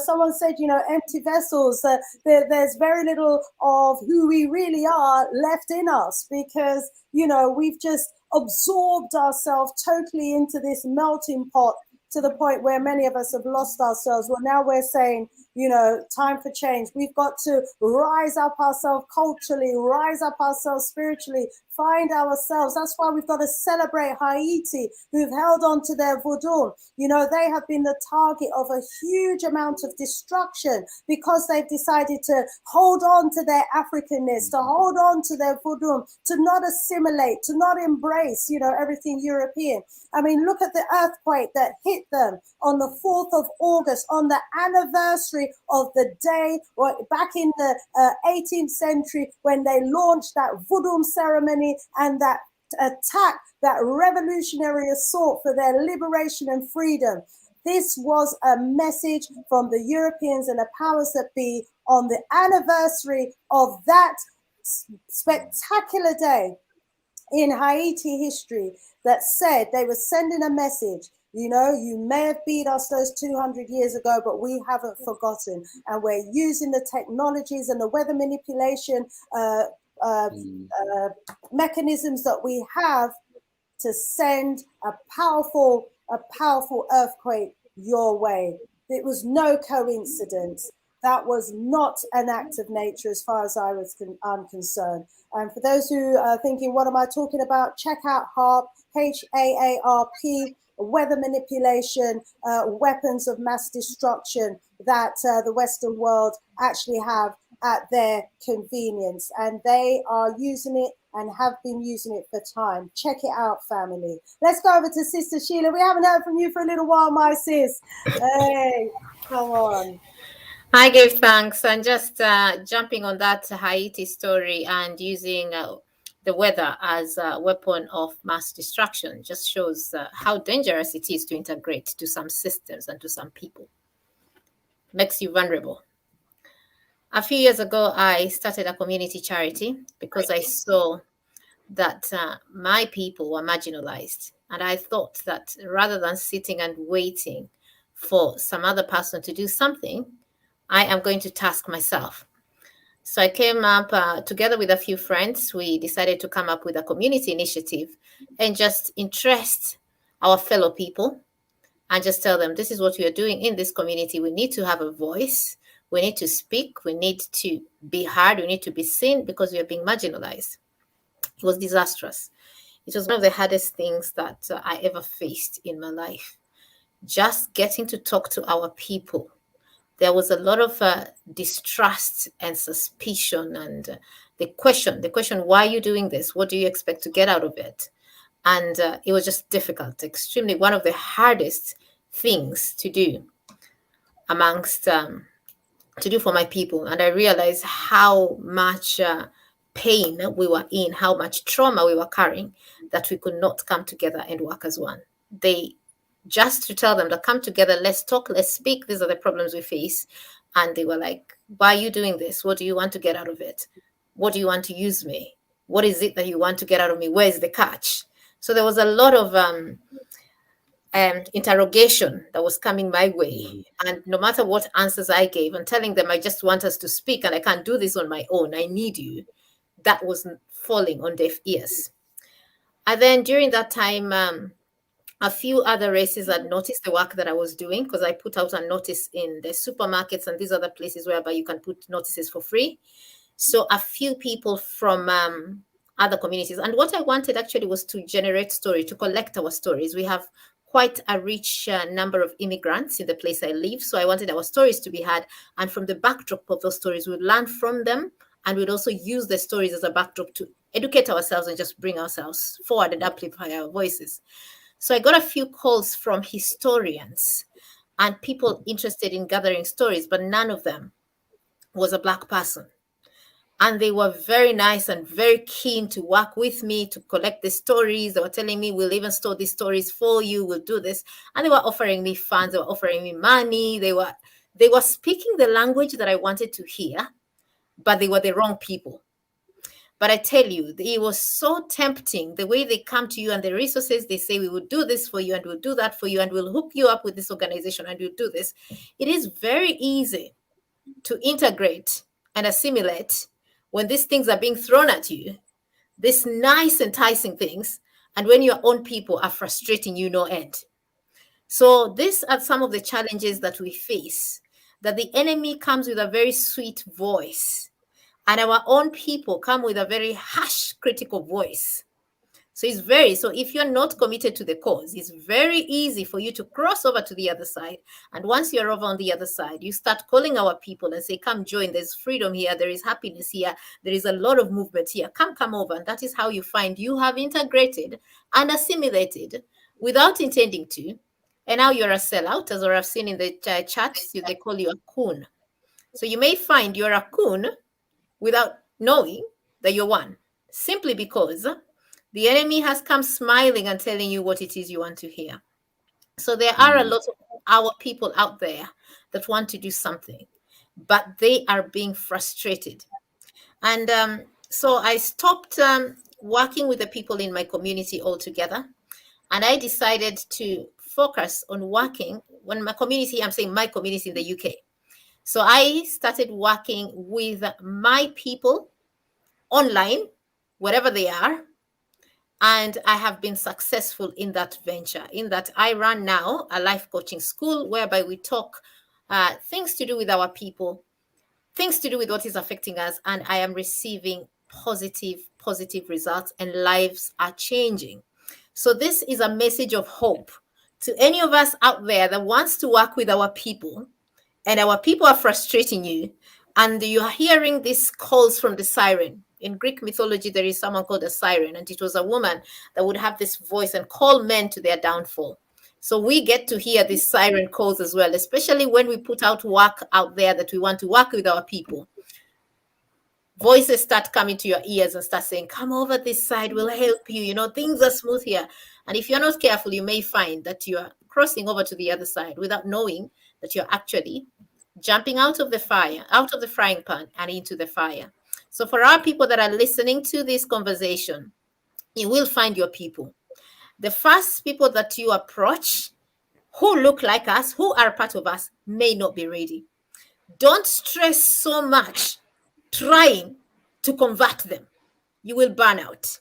Someone said, empty vessels, there's very little of who we really are left in us, because, we've just absorbed ourselves totally into this melting pot to the point where many of us have lost ourselves. Well, now we're saying, you know, time for change. We've got to rise up ourselves culturally, rise up ourselves spiritually, find ourselves. That's why we've got to celebrate Haiti, who've held on to their voodoo. You know, they have been the target of a huge amount of destruction because they've decided to hold on to their Africanness, to hold on to their voodoo, to not assimilate, to not embrace, you know, everything European. I mean, look at the earthquake that hit them on the 4th of August, on the anniversary of the day, back in the 18th century, when they launched that voodoo ceremony and that attack, that revolutionary assault for their liberation and freedom. This was a message from the Europeans and the powers that be on the anniversary of that spectacular day in Haiti history that said they were sending a message. You know, you may have beat us those 200 years ago, but we haven't forgotten. And we're using the technologies and the weather manipulation mechanisms that we have to send a powerful earthquake your way. It was no coincidence. That was not an act of nature as far as I'm concerned. And for those who are thinking, what am I talking about? Check out HAARP, HAARP, weather manipulation, weapons of mass destruction that the Western world actually have at their convenience. And they are using it and have been using it for time. Check it out, family. Let's go over to Sister Sheila. We haven't heard from you for a little while, my sis. Hey, come on. I give thanks, and just jumping on that Haiti story and using the weather as a weapon of mass destruction just shows how dangerous it is to integrate to some systems and to some people. Makes you vulnerable. A few years ago, I started a community charity because I saw that my people were marginalized. And I thought that rather than sitting and waiting for some other person to do something, I am going to task myself. So I came up together with a few friends. We decided to come up with a community initiative and just interest our fellow people and just tell them, this is what we are doing in this community. We need to have a voice. We need to speak. We need to be heard. We need to be seen because we are being marginalized. It was disastrous. It was one of the hardest things that I ever faced in my life. Just getting to talk to our people. There was a lot of distrust and suspicion and the question, why are you doing this? What do you expect to get out of it? And it was just difficult, extremely one of the hardest things to do amongst, to do for my people. And I realized how much pain we were in, how much trauma we were carrying, that we could not come together and work as one. Just to tell them to come together, let's talk, let's speak. These are the problems we face. And they were like, why are you doing this? What do you want to get out of it? What do you want to use me? What is it that you want to get out of me? Where is the catch? So there was a lot of interrogation that was coming my way. And no matter what answers I gave and telling them, I just want us to speak and I can't do this on my own. I need you. That was falling on deaf ears. And then during that time, a few other races had noticed the work that I was doing because I put out a notice in the supermarkets and these other places whereby you can put notices for free. So a few people from other communities. And what I wanted actually was to generate story, to collect our stories. We have quite a rich number of immigrants in the place I live. So I wanted our stories to be heard. And from the backdrop of those stories, we'd learn from them. And we'd also use the stories as a backdrop to educate ourselves and just bring ourselves forward and amplify our voices. So I got a few calls from historians and people interested in gathering stories, but none of them was a Black person. And they were very nice and very keen to work with me to collect the stories. They were telling me, we'll even store these stories for you, we'll do this. And they were offering me funds, they were offering me money. They were speaking the language that I wanted to hear, but they were the wrong people. But I tell you, it was so tempting, the way they come to you and the resources they say, we will do this for you and we'll do that for you and we'll hook you up with this organization and we'll do this. It is very easy to integrate and assimilate when these things are being thrown at you, these nice, enticing things, and when your own people are frustrating you no end. So these are some of the challenges that we face. that the enemy comes with a very sweet voice, and our own people come with a very harsh, critical voice. So if you're not committed to the cause, it's very easy for you to cross over to the other side. And once you're over on the other side, you start calling our people and say, come join, there's freedom here, there is happiness here, there is a lot of movement here, come over. And that is how you find you have integrated and assimilated without intending to. And now you're a sellout, as I've seen in the chats, they call you a coon. So you may find you're a coon without knowing that you're one, simply because the enemy has come smiling and telling you what it is you want to hear. So there are a lot of our people out there that want to do something, but they are being frustrated. And so I stopped working with the people in my community altogether. And I decided to focus on working when my community, I'm saying my community in the UK. So I started working with my people online, wherever they are. And I have been successful in that venture, in that I run now a life coaching school whereby we talk things to do with our people, things to do with what is affecting us. And I am receiving positive results, and lives are changing. So this is a message of hope to any of us out there that wants to work with our people, and our people are frustrating you, and you are hearing these calls from the siren. In Greek mythology, there is someone called a siren, and it was a woman that would have this voice and call men to their downfall. So we get to hear these siren calls as well, especially when we put out work out there that we want to work with our people. Voices start coming to your ears and start saying, come over this side, we'll help you. You know, things are smooth here. And if you're not careful, you may find that you are crossing over to the other side without knowing that you're actually jumping out of the fire, out of the frying pan and into the fire. So for our people that are listening to this conversation, you will find your people. The first people that you approach who look like us, who are part of us, may not be ready. Don't stress so much trying to convert them. You will burn out.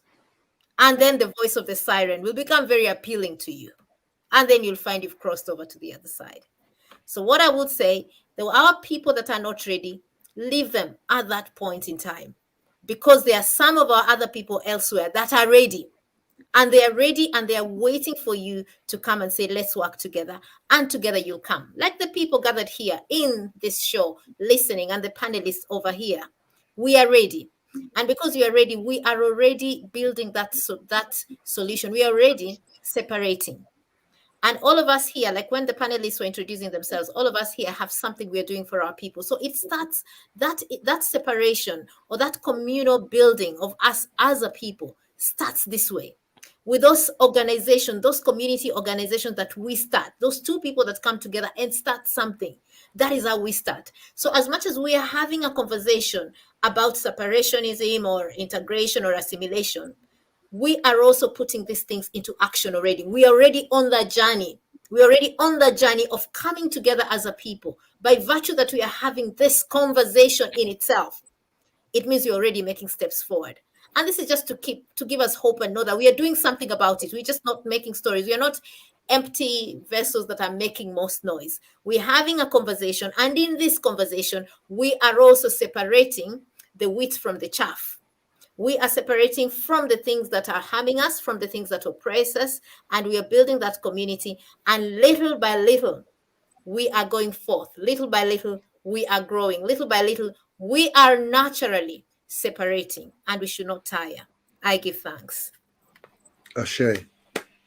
And then the voice of the siren will become very appealing to you. And then you'll find you've crossed over to the other side. So what I would say, there are people that are not ready, leave them at that point in time, because there are some of our other people elsewhere that are ready, and they are ready and they are waiting for you to come and say, let's work together, and together you'll come. Like the people gathered here in this show, listening, and the panelists over here, we are ready. And because we are ready, we are already building that solution. We are already separating. And all of us here, like when the panelists were introducing themselves, all of us here have something we're doing for our people. So it starts that separation or that communal building of us as a people starts this way. With those organizations, those community organizations that we start, those two people that come together and start something, that is how we start. So as much as we are having a conversation about separationism or integration or assimilation, we are also putting these things into action already. We are already on that journey. We're already on the journey of coming together as a people. By virtue that we are having this conversation in itself, it means we're already making steps forward. And this is just to give us hope and know that we are doing something about it. We're just not making stories. We are not empty vessels that are making most noise. We're having a conversation. And in this conversation, we are also separating the wheat from the chaff. We are separating from the things that are harming us, from the things that oppress us, and we are building that community. And little by little, we are going forth. Little by little, we are growing. Little by little, we are naturally separating, and we should not tire. I give thanks. Ashe.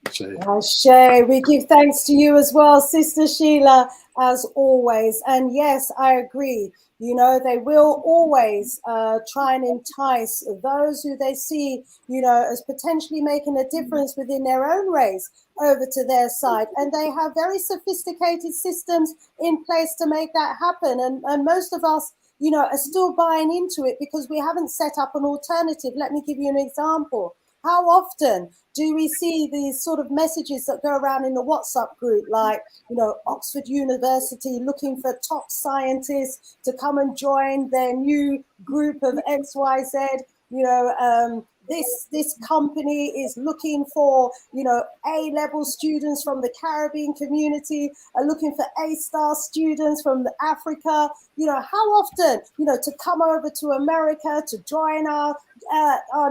Ashe. We give thanks to you as well, Sister Sheila, as always. And yes, I agree. You know, they will always try and entice those who they see, you know, as potentially making a difference within their own race over to their side. And they have very sophisticated systems in place to make that happen. And most of us, you know, are still buying into it because we haven't set up an alternative. Let me give you an example. How often do we see these sort of messages that go around in the WhatsApp group, like, you know, Oxford University looking for top scientists to come and join their new group of XYZ, you know, this company is looking for, you know, A-level students from the Caribbean community, are looking for A-star students from Africa. You know, how often, you know, to come over to America to join our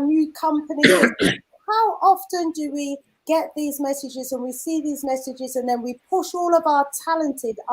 new company. How often do we get these messages and we see these messages and then we push all of our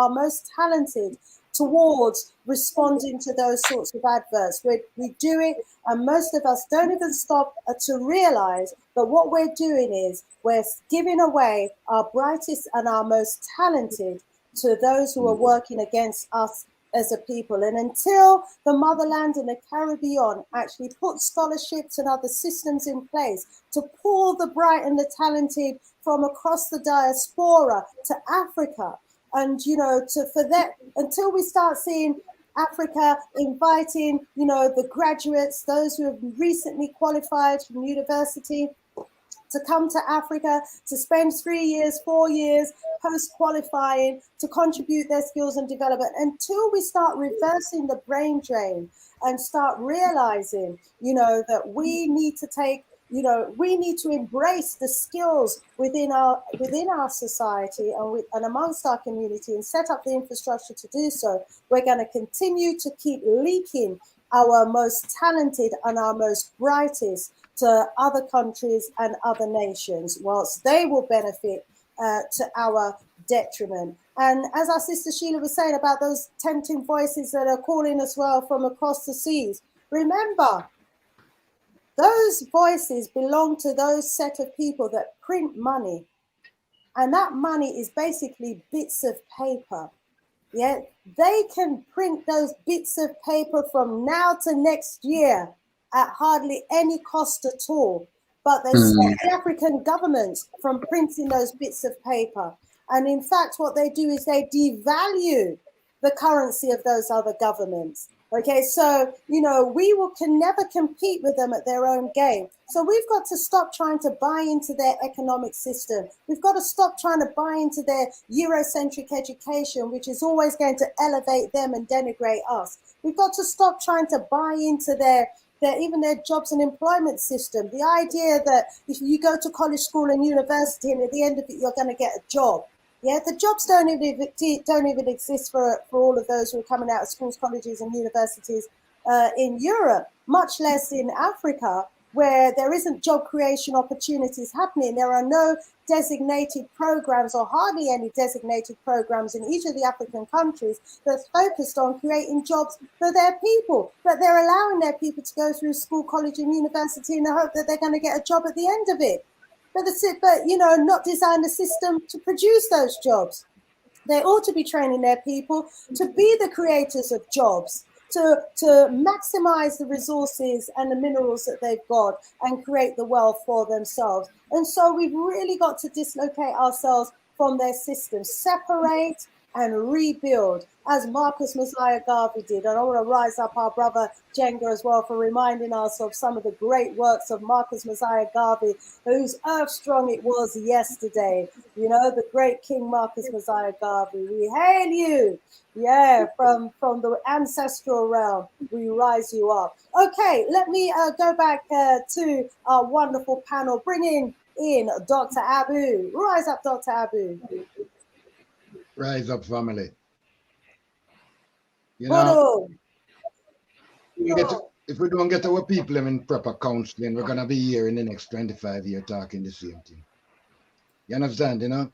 most talented towards responding to those sorts of adverts? We do it, and most of us don't even stop to realize that what we're doing is we're giving away our brightest and our most talented to those who are working against us as a people. And until the motherland and the Caribbean actually put scholarships and other systems in place to pull the bright and the talented from across the diaspora to Africa, and, you know, for that, until we start seeing Africa inviting, you know, the graduates, those who have recently qualified from university, to come to Africa, to spend 3 years, 4 years post-qualifying, to contribute their skills and development, until we start reversing the brain drain and start realizing, you know, that we need to take, you know, we need to embrace the skills within our society and amongst our community and set up the infrastructure to do so. We're going to continue to keep leaking our most talented and our most brightest to other countries and other nations, whilst they will benefit to our detriment. And as our sister Sheila was saying about those tempting voices that are calling as well from across the seas, remember, those voices belong to those set of people that print money. And that money is basically bits of paper. Yeah, they can print those bits of paper from now to next year at hardly any cost at all. But they stop the African governments from printing those bits of paper. And in fact, what they do is they devalue the currency of those other governments. Okay, so, you know, can never compete with them at their own game. So we've got to stop trying to buy into their economic system. We've got to stop trying to buy into their Eurocentric education, which is always going to elevate them and denigrate us. We've got to stop trying to buy into even their jobs and employment system. The idea that if you go to college, school and university and at the end of it, you're going to get a job. Yeah, the jobs don't even exist for all of those who are coming out of schools, colleges and universities in Europe, much less in Africa, where there isn't job creation opportunities happening. There are no designated programs or hardly any designated programs in each of the African countries that's focused on creating jobs for their people. But they're allowing their people to go through school, college and university in the hope that they're going to get a job at the end of it. But you know, not design a system to produce those jobs. They ought to be training their people to be the creators of jobs, to maximize the resources and the minerals that they've got and create the wealth for themselves. And so we've really got to dislocate ourselves from their system, separate and rebuild, as Marcus Messiah Garvey did. And I want to rise up our brother Jenga as well for reminding us of some of the great works of Marcus Messiah Garvey, whose earth strong it was yesterday. You know, the great King Marcus Messiah Garvey. We hail you. Yeah, from the ancestral realm, we rise you up. Okay, let me go back to our wonderful panel, bringing in Dr. Abu. Rise up, Dr. Abu. Rise up, family. You know, if we don't get our people in proper counseling, we're going to be here in the next 25 years talking the same thing. You understand, you know?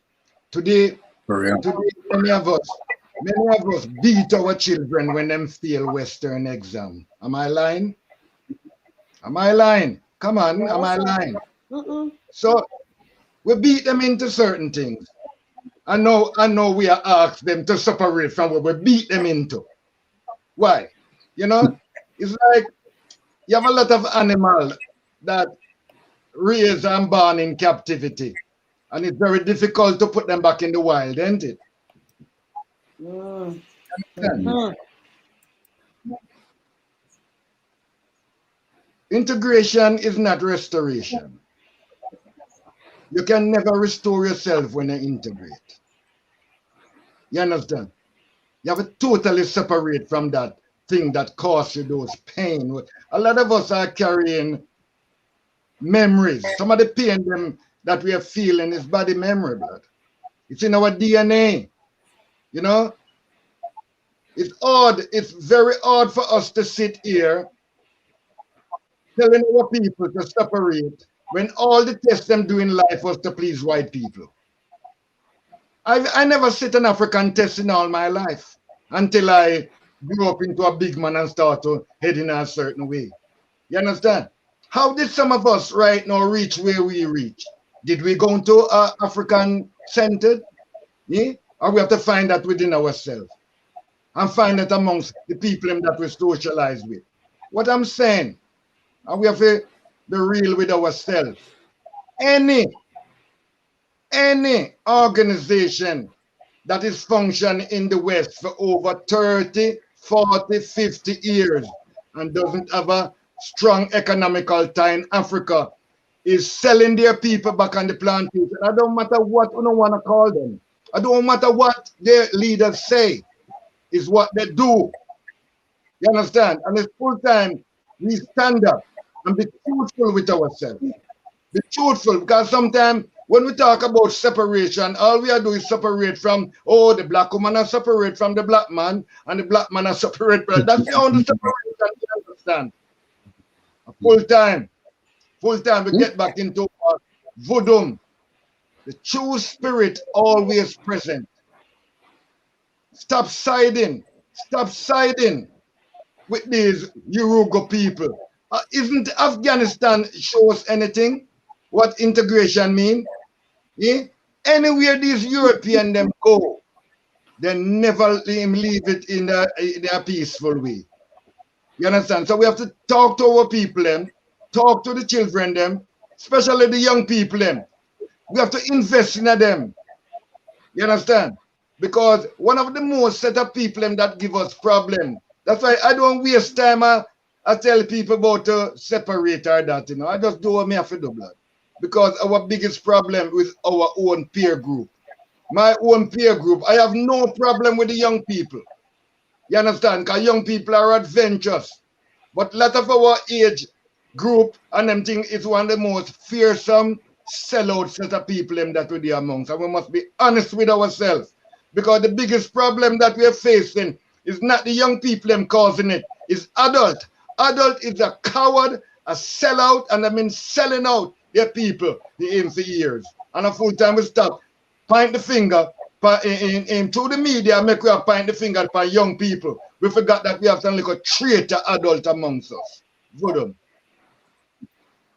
Today many of us beat our children when them fail Western exam. Am I lying? Am I lying? Come on, am I lying? So we beat them into certain things. I know we are asked them to separate from what we beat them into. Why? You know, it's like you have a lot of animals that raised and born in captivity. And it's very difficult to put them back in the wild, isn't it? Integration is not restoration. You can never restore yourself when you integrate. You understand? You have to totally separate from that thing that caused you those pain. A lot of us are carrying memories. Some of the pain them that we are feeling is body memory, blood. It's in our DNA. You know, it's odd. It's very odd for us to sit here telling our people to separate when all the tests them do in life was to please white people. I never sit an African test in all my life until I grew up into a big man and start to head in a certain way. You understand? How did some of us right now reach where we reach? Did we go into African centered? Yeah? Or we have to find that within ourselves and find that amongst the people that we socialize with. What I'm saying, and we have to be real with ourselves. Any organization that is functioning in the West for over 30, 40, 50 years and doesn't have a strong economical tie in Africa is selling their people back on the plantation. I don't matter what you don't want to call them. I don't matter what their leaders say, is what they do. You understand? And it's full time we stand up and be truthful with ourselves. Be truthful, because sometimes when we talk about separation, all we are doing is separate from, oh, the black woman are separate from the black man, and the black man are separate from, that's the only separation we understand. Full time, we get back into voodoo. The true spirit always present. Stop siding with these Yoruba people. Isn't Afghanistan shows anything what integration mean? Yeah? Anywhere these European them go, they never leave it in a peaceful way. You understand? So we have to talk to our people them, talk to the children them, especially the young people them. We have to invest in them. You understand? Because one of the most set of people them that give us problem. That's why I don't waste time. I tell people about separate or that, you know. I just do what me have to do, blood. Because our biggest problem with our own peer group. My own peer group, I have no problem with the young people. You understand? Because young people are adventurous. But a lot of our age group and them thing is one of the most fearsome sellout set of people that we're there amongst. And we must be honest with ourselves. Because the biggest problem that we're facing is not the young people them causing it. It's adult. Adult is a coward, a sellout, and I mean selling out their people for years. And a full time we stop. Point the finger to the media, make we point the finger at young people. We forgot that we have some little traitor adult amongst us. Voodoo.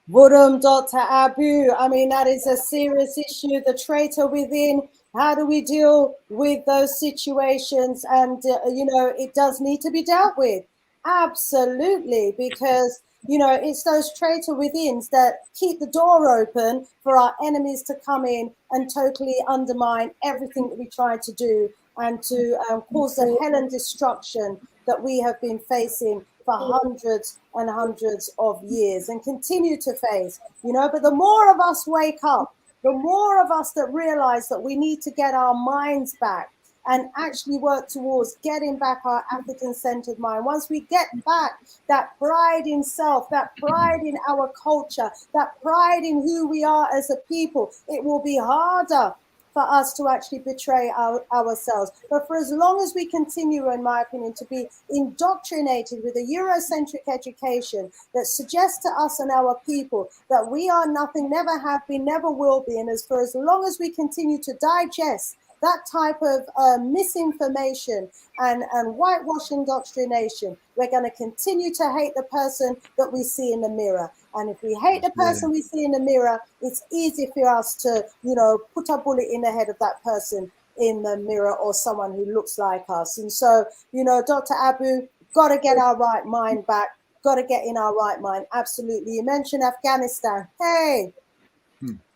Voodoo, Dr. Abu. I mean, that is a serious issue. The traitor within. How do we deal with those situations? And, you know, it does need to be dealt with. Absolutely, because, you know, it's those traitor withins that keep the door open for our enemies to come in and totally undermine everything that we try to do and to cause the hell and destruction that we have been facing for hundreds and hundreds of years and continue to face, you know. But the more of us wake up, the more of us that realize that we need to get our minds back and actually work towards getting back our African-centered mind. Once we get back that pride in self, that pride in our culture, that pride in who we are as a people, it will be harder for us to actually betray ourselves. But for as long as we continue, in my opinion, to be indoctrinated with a Eurocentric education that suggests to us and our people that we are nothing, never have been, never will be, and for as long as we continue to digest that type of misinformation and whitewash indoctrination, we're going to continue to hate the person that we see in the mirror. And if we hate the person we see in the mirror, it's easy for us to, you know, put a bullet in the head of that person in the mirror or someone who looks like us. And so, you know, Dr. Abu, got to get our right mind back, got to get in our right mind. Absolutely. You mentioned Afghanistan. Hey.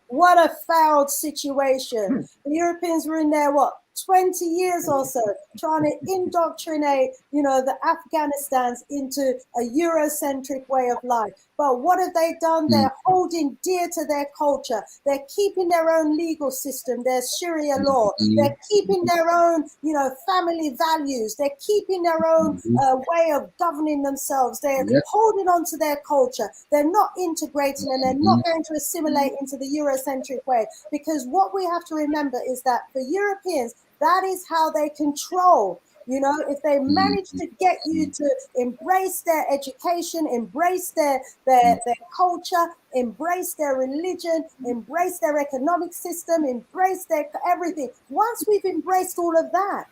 What a failed situation. The Europeans were in there, what, 20 years or so, trying to indoctrinate, the Afghanistans into a Eurocentric way of life. But what have they done? They're holding dear to their culture. They're keeping their own legal system, their Sharia law. They're keeping their own, family values. They're keeping their own way of governing themselves. They're holding on to their culture. They're not integrating, and they're not going to assimilate into the Eurocentric way. Because what we have to remember is that for Europeans, that is how they control. If they manage to get you to embrace their education, embrace their culture, embrace their religion, embrace their economic system, embrace their everything. Once we've embraced all of that,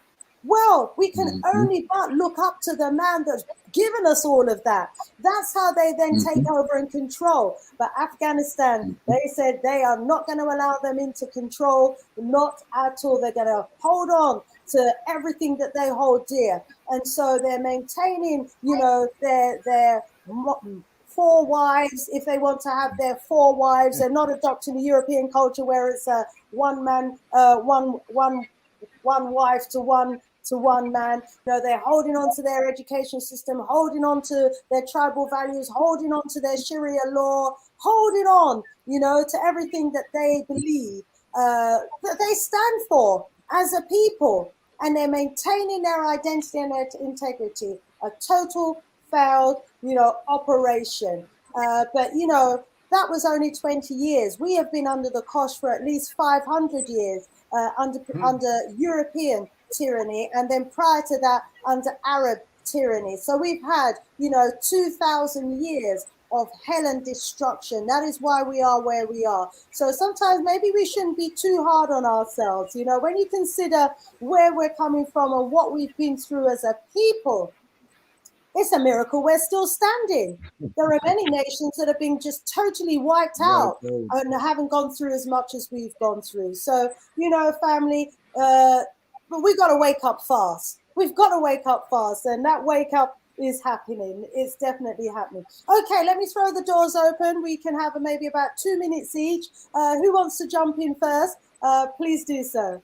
well, we can only but look up to the man that's given us all of that. That's how they then take over and control. But Afghanistan, they said they are not going to allow them into control, not at all. They're going to hold on to everything that they hold dear. And so they're maintaining, their 4 wives, if they want to have their 4 wives. They're not adopting the European culture where it's one man, one wife to one man. They're holding on to their education system, holding on to their tribal values, holding on to their Sharia law, holding on, to everything that they believe that they stand for as a people, and they're maintaining their identity and their integrity. A total failed, operation. But that was only 20 years. We have been under the cosh for at least 500 years under European tyranny, and then prior to that under Arab tyranny. So we've had 2,000 years of hell and destruction. That is why we are where we are. So sometimes maybe we shouldn't be too hard on ourselves. When you consider where we're coming from and what we've been through as a people, it's a miracle we're still standing. There are many nations that have been just totally wiped out and haven't gone through as much as we've gone through. So, family, but we've got to wake up fast. We've got to wake up fast, and that wake up is happening. It's definitely happening. Okay, let me throw the doors open. We can have maybe about 2 minutes each. Who wants to jump in first? Please do so.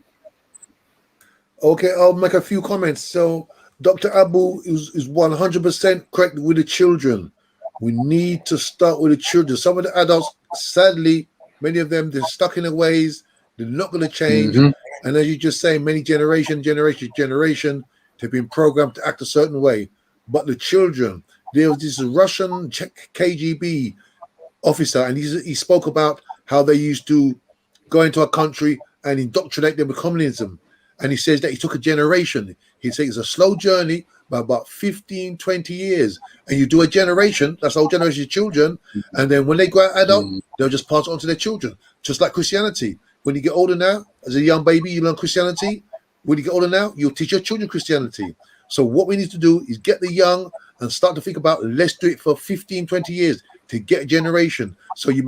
Okay, I'll make a few comments. So Dr. Abu is 100% correct with the children. We need to start with the children. Some of the adults, sadly, many of them, they're stuck in their ways. They're not going to change. And as you just say, many generation, they've been programmed to act a certain way. But the children, there was this Russian KGB officer, and he spoke about how they used to go into a country and indoctrinate them with communism. And he says that he took a generation. He says it's a slow journey, by about 15, 20 years. And you do a generation, that's the whole generation of children. And then when they grow adult, they'll just pass it on to their children. Just like Christianity. When you get older now, as a young baby, you learn Christianity. When you get older now, you'll teach your children Christianity. So what we need to do is get the young and start to think about, let's do it for 15, 20 years to get a generation. So you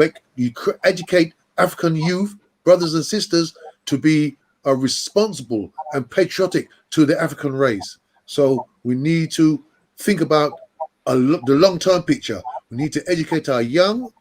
educate African youth, brothers and sisters, to be responsible and patriotic to the African race. So we need to think about the long-term picture. We need to educate our young,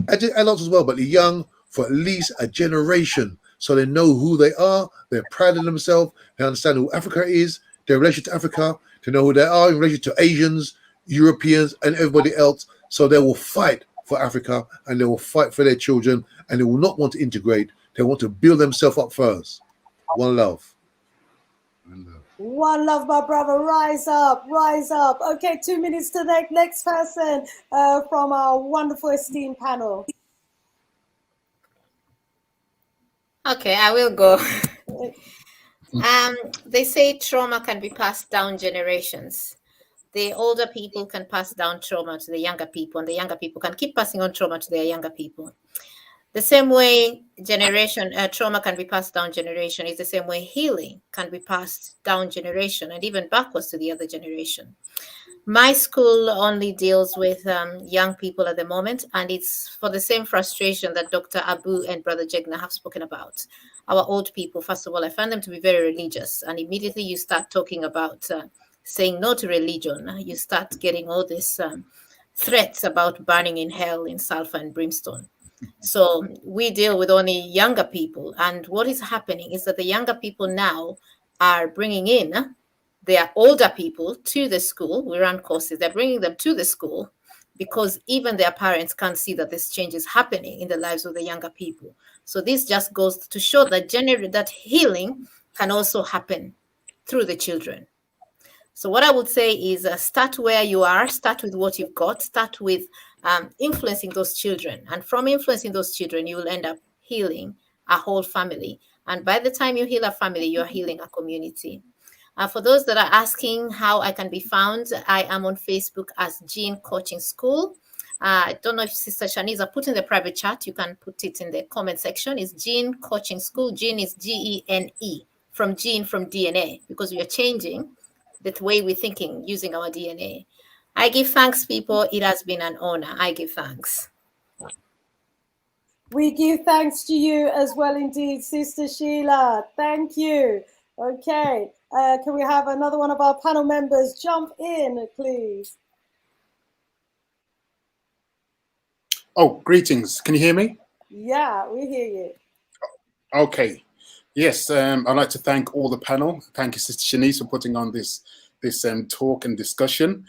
adults as well, but the young for at least a generation, so they know who they are, they're proud of themselves, they understand who Africa is, their relation to Africa, to know who they are in relation to Asians, Europeans, and everybody else. So they will fight for Africa, and they will fight for their children, and they will not want to integrate. They want to build themselves up first. One love. One love, my brother. Rise up, rise up. Okay, 2 minutes to the next person from our wonderful esteemed panel. Okay, I will go. They say trauma can be passed down generations. The older people can pass down trauma to the younger people, and the younger people can keep passing on trauma to their younger people. The same way trauma can be passed down generation is the same way healing can be passed down generation and even backwards to the other generation. My school only deals with young people at the moment, and it's for the same frustration that Dr. Abu and Brother Jegna have spoken about. Our old people, first of all, I find them to be very religious, and immediately you start talking about saying no to religion, you start getting all these threats about burning in hell in sulfur and brimstone. So we deal with only younger people. And what is happening is that the younger people now are bringing in their older people to the school. We run courses. They're bringing them to the school because even their parents can't see that this change is happening in the lives of the younger people. So this just goes to show that that healing can also happen through the children. So what I would say is start where you are, start with what you've got, start with influencing those children. And from influencing those children, you will end up healing a whole family. And by the time you heal a family, you're healing a community. For those that are asking how I can be found, I am on Facebook as Gene Coaching School. I don't know if Sister Shaniza put in the private chat. You can put it in the comment section. It's Gene Coaching School. Gene is Gene, from gene, from DNA, because we are changing the way we're thinking using our DNA. I give thanks, people. It has been an honor. I give thanks. We give thanks to you as well, indeed, Sister Sheila. Thank you. Okay. Can we have another one of our panel members jump in, please? Oh, greetings. Can you hear me? Yeah, we hear you. Okay. Yes, I'd like to thank all the panel. Thank you, Sister Shanice, for putting on this talk and discussion.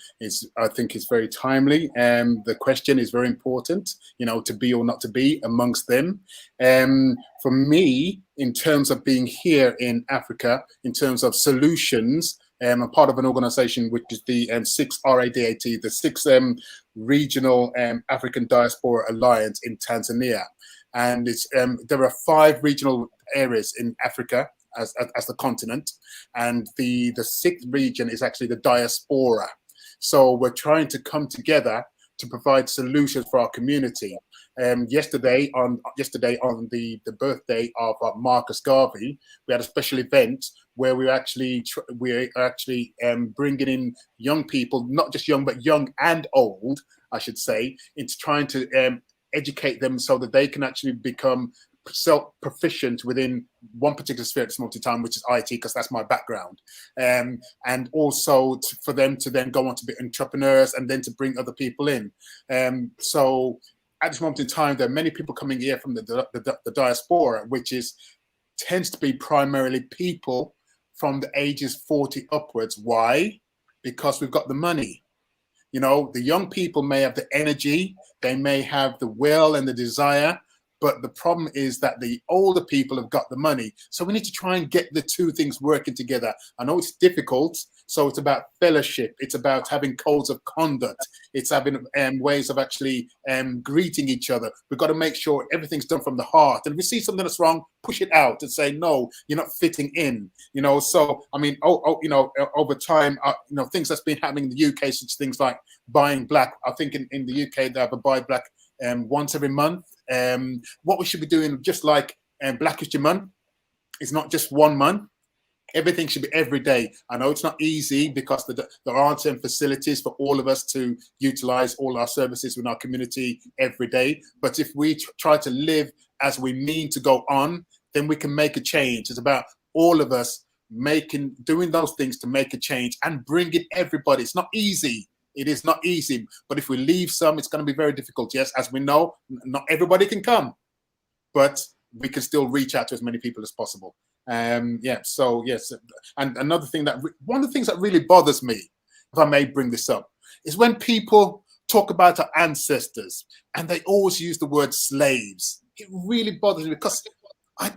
I think it's very timely. The question is very important, you know, to be or not to be amongst them. For me, in terms of being here in Africa, in terms of solutions, I'm part of an organization which is the 6RADAT, the 6 Regional African Diaspora Alliance in Tanzania. And it's there are 5 regional areas in Africa as the continent, and the 6th region is actually the Diaspora. So we're trying to come together to provide solutions for our community. Yesterday on the birthday of Marcus Garvey, we had a special event where we're actually bringing in young people, not just young, but young and old, I should say, into trying to educate them so that they can actually become self-proficient within one particular sphere at this moment in time, which is IT, because that's my background. And also for them to then go on to be entrepreneurs and then to bring other people in. So at this moment in time, there are many people coming here from the diaspora, which tends to be primarily people from the ages 40 upwards. Why? Because we've got the money. You know, the young people may have the energy, they may have the will and the desire, but the problem is that the older people have got the money. So we need to try and get the two things working together. I know it's difficult. So it's about fellowship. It's about having codes of conduct. It's having ways of actually greeting each other. We've got to make sure everything's done from the heart. And if we see something that's wrong, push it out and say, no, you're not fitting in. You know, so, I mean, over time, things that's been happening in the UK, such things like buying black. I think in the UK, they have a buy black once every month. What we should be doing, just like Black History Month, it's not just 1 month. Everything should be every day. I know it's not easy because there aren't facilities for all of us to utilize all our services in our community every day. But if we try to live as we mean to go on, then we can make a change. It's about all of us doing those things to make a change and bringing everybody. It's not easy. It is not easy. But if we leave some, it's going to be very difficult. Yes, as we know, not everybody can come, but we can still reach out to as many people as possible. So yes, and another thing one of the things that really bothers me, if I may bring this up, is when people talk about our ancestors and they always use the word slaves. It really bothers me because I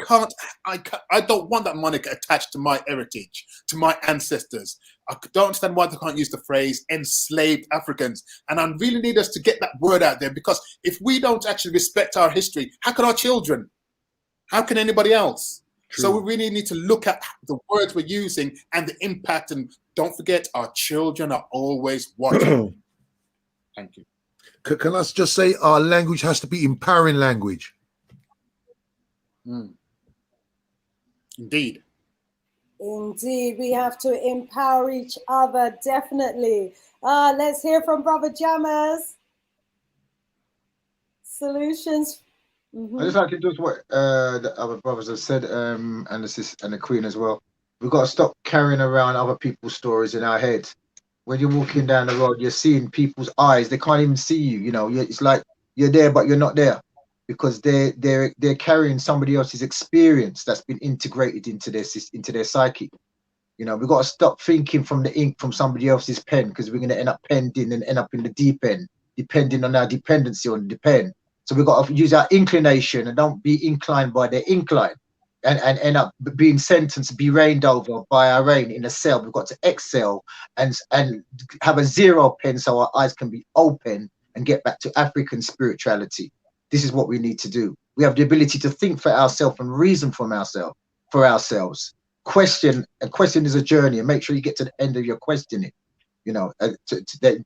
don't want that moniker attached to my heritage, to my ancestors. I don't understand why they can't use the phrase enslaved Africans. And I really need us to get that word out there, because if we don't actually respect our history, how can our children? How can anybody else? True. So we really need to look at the words we're using and the impact. And don't forget, our children are always watching. Thank you. Can I just say our language has to be empowering language? Indeed. Indeed, we have to empower each other, definitely. Let's hear from Brother Jammers. Solutions. I just like to do what the other brothers have said, and the Queen as well. We've got to stop carrying around other people's stories in our head. When you're walking down the road, you're seeing people's eyes. They can't even see you. You know, it's like you're there, but you're not there. because they're carrying somebody else's experience that's been integrated into their psyche. You know, we've got to stop thinking from the ink from somebody else's pen, because we're going to end up penned in and end up in the deep end, depending on our dependency on the pen. So we've got to use our inclination and don't be inclined by their incline, and end up being sentenced, be reigned over by our reign in a cell. We've got to excel and have a zero pen so our eyes can be open and get back to African spirituality. This is what we need to do. We have the ability to think for ourselves and reason for ourselves. Question is a journey, and make sure you get to the end of your questioning. You know,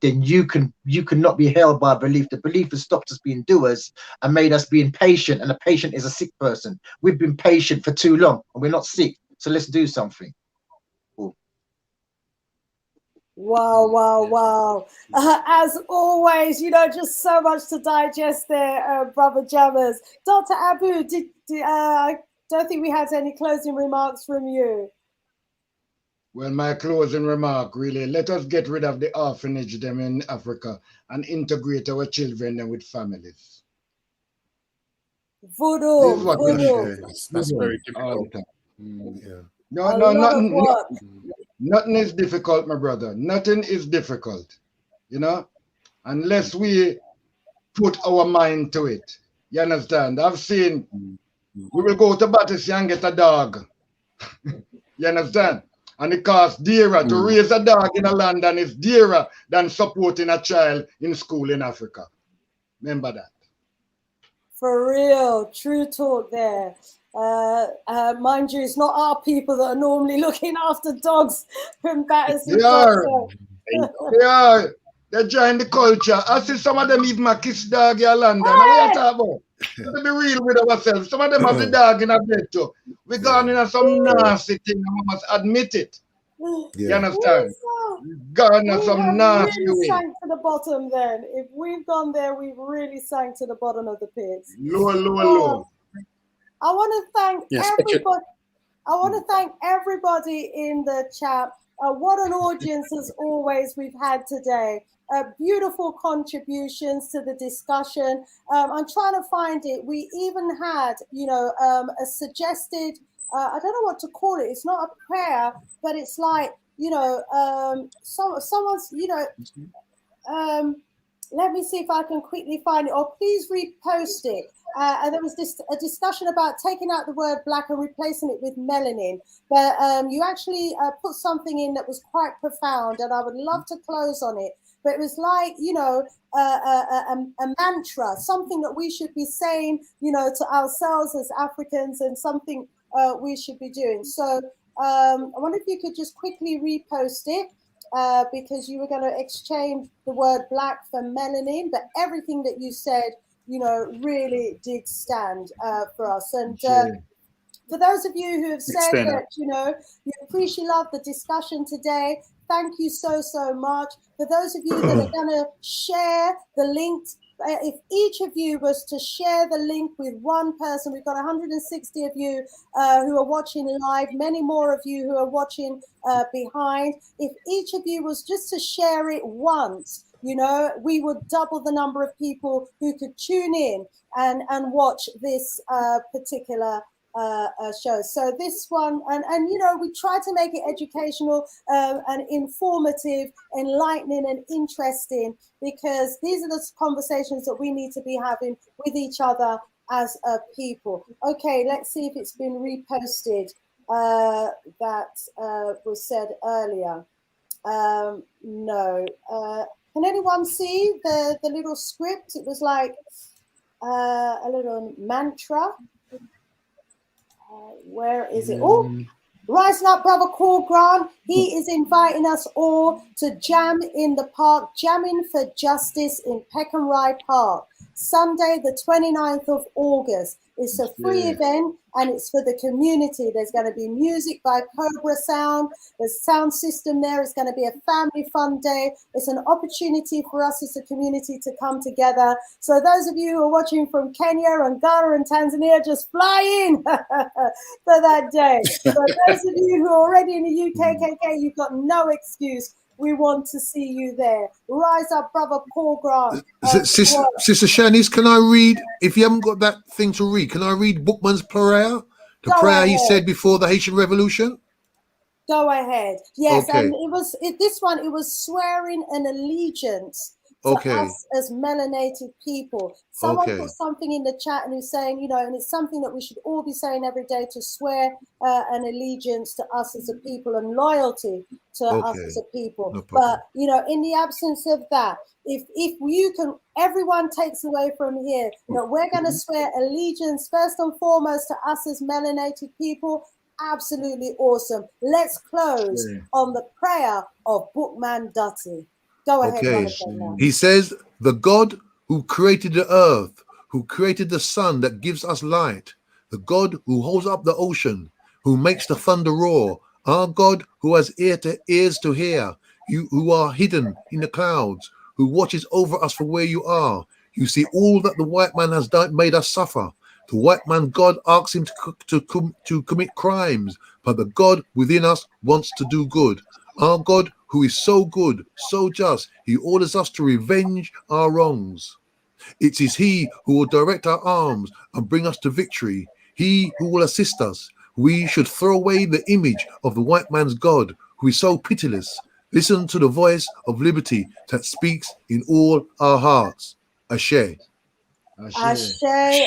then you can not be held by a belief. The belief has stopped us being doers and made us being patient, and a patient is a sick person. We've been patient for too long and we're not sick, so let's do something. Cool. Wow. As always, you know, just so much to digest there, Brother Jammers. Dr. Abu, I don't think we had any closing remarks from you. Well, my closing remark, really, let us get rid of the orphanage them in Africa and integrate our children with families. Voodoo. This is what we need. That's very All difficult. the time. Nothing is difficult, my brother. Nothing is difficult, you know, unless we put our mind to it. You understand? I've seen, we will go to Battersea and get a dog. You understand? And it costs dearer to raise a dog in a land, and it's dearer than supporting a child in school in Africa. Remember that. For real, true talk there. Mind you, it's not our people that are normally looking after dogs from Battersea. They are. They join the culture. I see some of them even a kiss dog in London. Now what you talking about? Let's be real with ourselves. Some of them have the dog in a bed too. We gone in some nasty thing, we must admit it. You understand? Gone in some nasty really way. sank to the bottom then. If we've gone there, we've really sank to the bottom of the pit. Low. I want to thank everybody. I want to thank everybody in the chat. What an audience, as always, we've had today. Beautiful contributions to the discussion. I'm trying to find it. We even had, you know, a suggested, I don't know what to call it. It's not a prayer, but it's like, you know, someone's, you know, let me see if I can quickly find it, or please repost it. And there was a discussion about taking out the word black and replacing it with melanin. But you actually put something in that was quite profound, and I would love to close on it. But it was like, you know, a mantra, something that we should be saying, you know, to ourselves as Africans, and something we should be doing. So I wonder if you could just quickly repost it. Because you were going to exchange the word black for melanin, but everything that you said, you know, really did stand for us. And for those of you who have said that, you know, you appreciate the discussion today, thank you so much. For those of you that are going to share the link, if each of you was to share the link with one person, we've got 160 of you who are watching live, many more of you who are watching behind. If each of you was just to share it once, you know, we would double the number of people who could tune in and watch this particular show. So this one, and you know, we try to make it educational and informative, enlightening and interesting, because these are the conversations that we need to be having with each other as a people. Okay, let's see if it's been reposted. That was said earlier. No. Can anyone see the little script? It was like a little mantra. Where is it? Oh, rising up, Brother Cole Grant. He is inviting us all to jam in the park, jamming for justice in Peckham Rye Park, Sunday, the 29th of August. It's a free event, and it's for the community. There's going to be music by Cobra Sound. There's sound system there. It's going to be a family fun day. It's an opportunity for us as a community to come together. So those of you who are watching from Kenya and Ghana and Tanzania, just fly in for that day. So those of you who are already in the UK, you've got no excuse. We want to see you there. Rise up, brother Paul Grant. Sister Shanice, can I read? If you haven't got that thing to read, can I read Bookman's prayer? The prayer he said before the Haitian Revolution? Go ahead. Yes, Okay. and it was swearing an allegiance to us as melanated people. Someone put something in the chat and he's saying, and it's something that we should all be saying every day, to swear an allegiance to us as a people and loyalty to us as a people. No but, in the absence of that, if you can, everyone takes away from here that we're going to swear allegiance first and foremost to us as melanated people. Absolutely awesome. Let's close on the prayer of Bookman Dutty. Go ahead, brother. He says, the God who created the earth, who created the sun that gives us light, the God who holds up the ocean, who makes the thunder roar, our God who has ears to hear, you who are hidden in the clouds, who watches over us from where you are. You see all that the white man has done, made us suffer. The white man God asks him to commit crimes, but the God within us wants to do good. Our God, who is so good, so just, he orders us to revenge our wrongs. It is he who will direct our arms and bring us to victory, he who will assist us. We should throw away the image of the white man's God, who is so pitiless. Listen to the voice of liberty that speaks in all our hearts. Ashe. Ashe, Ashe.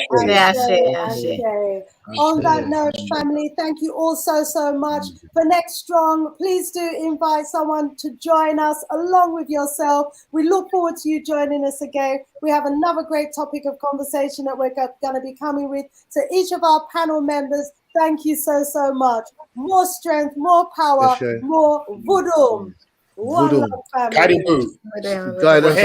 On that note, family, thank you all so much. For Next Strong, please do invite someone to join us along with yourself. We look forward to you joining us again. We have another great topic of conversation that we're going to be coming with. To each of our panel members, thank you so much. More strength, more power, more voodoo. One love, family. Guidance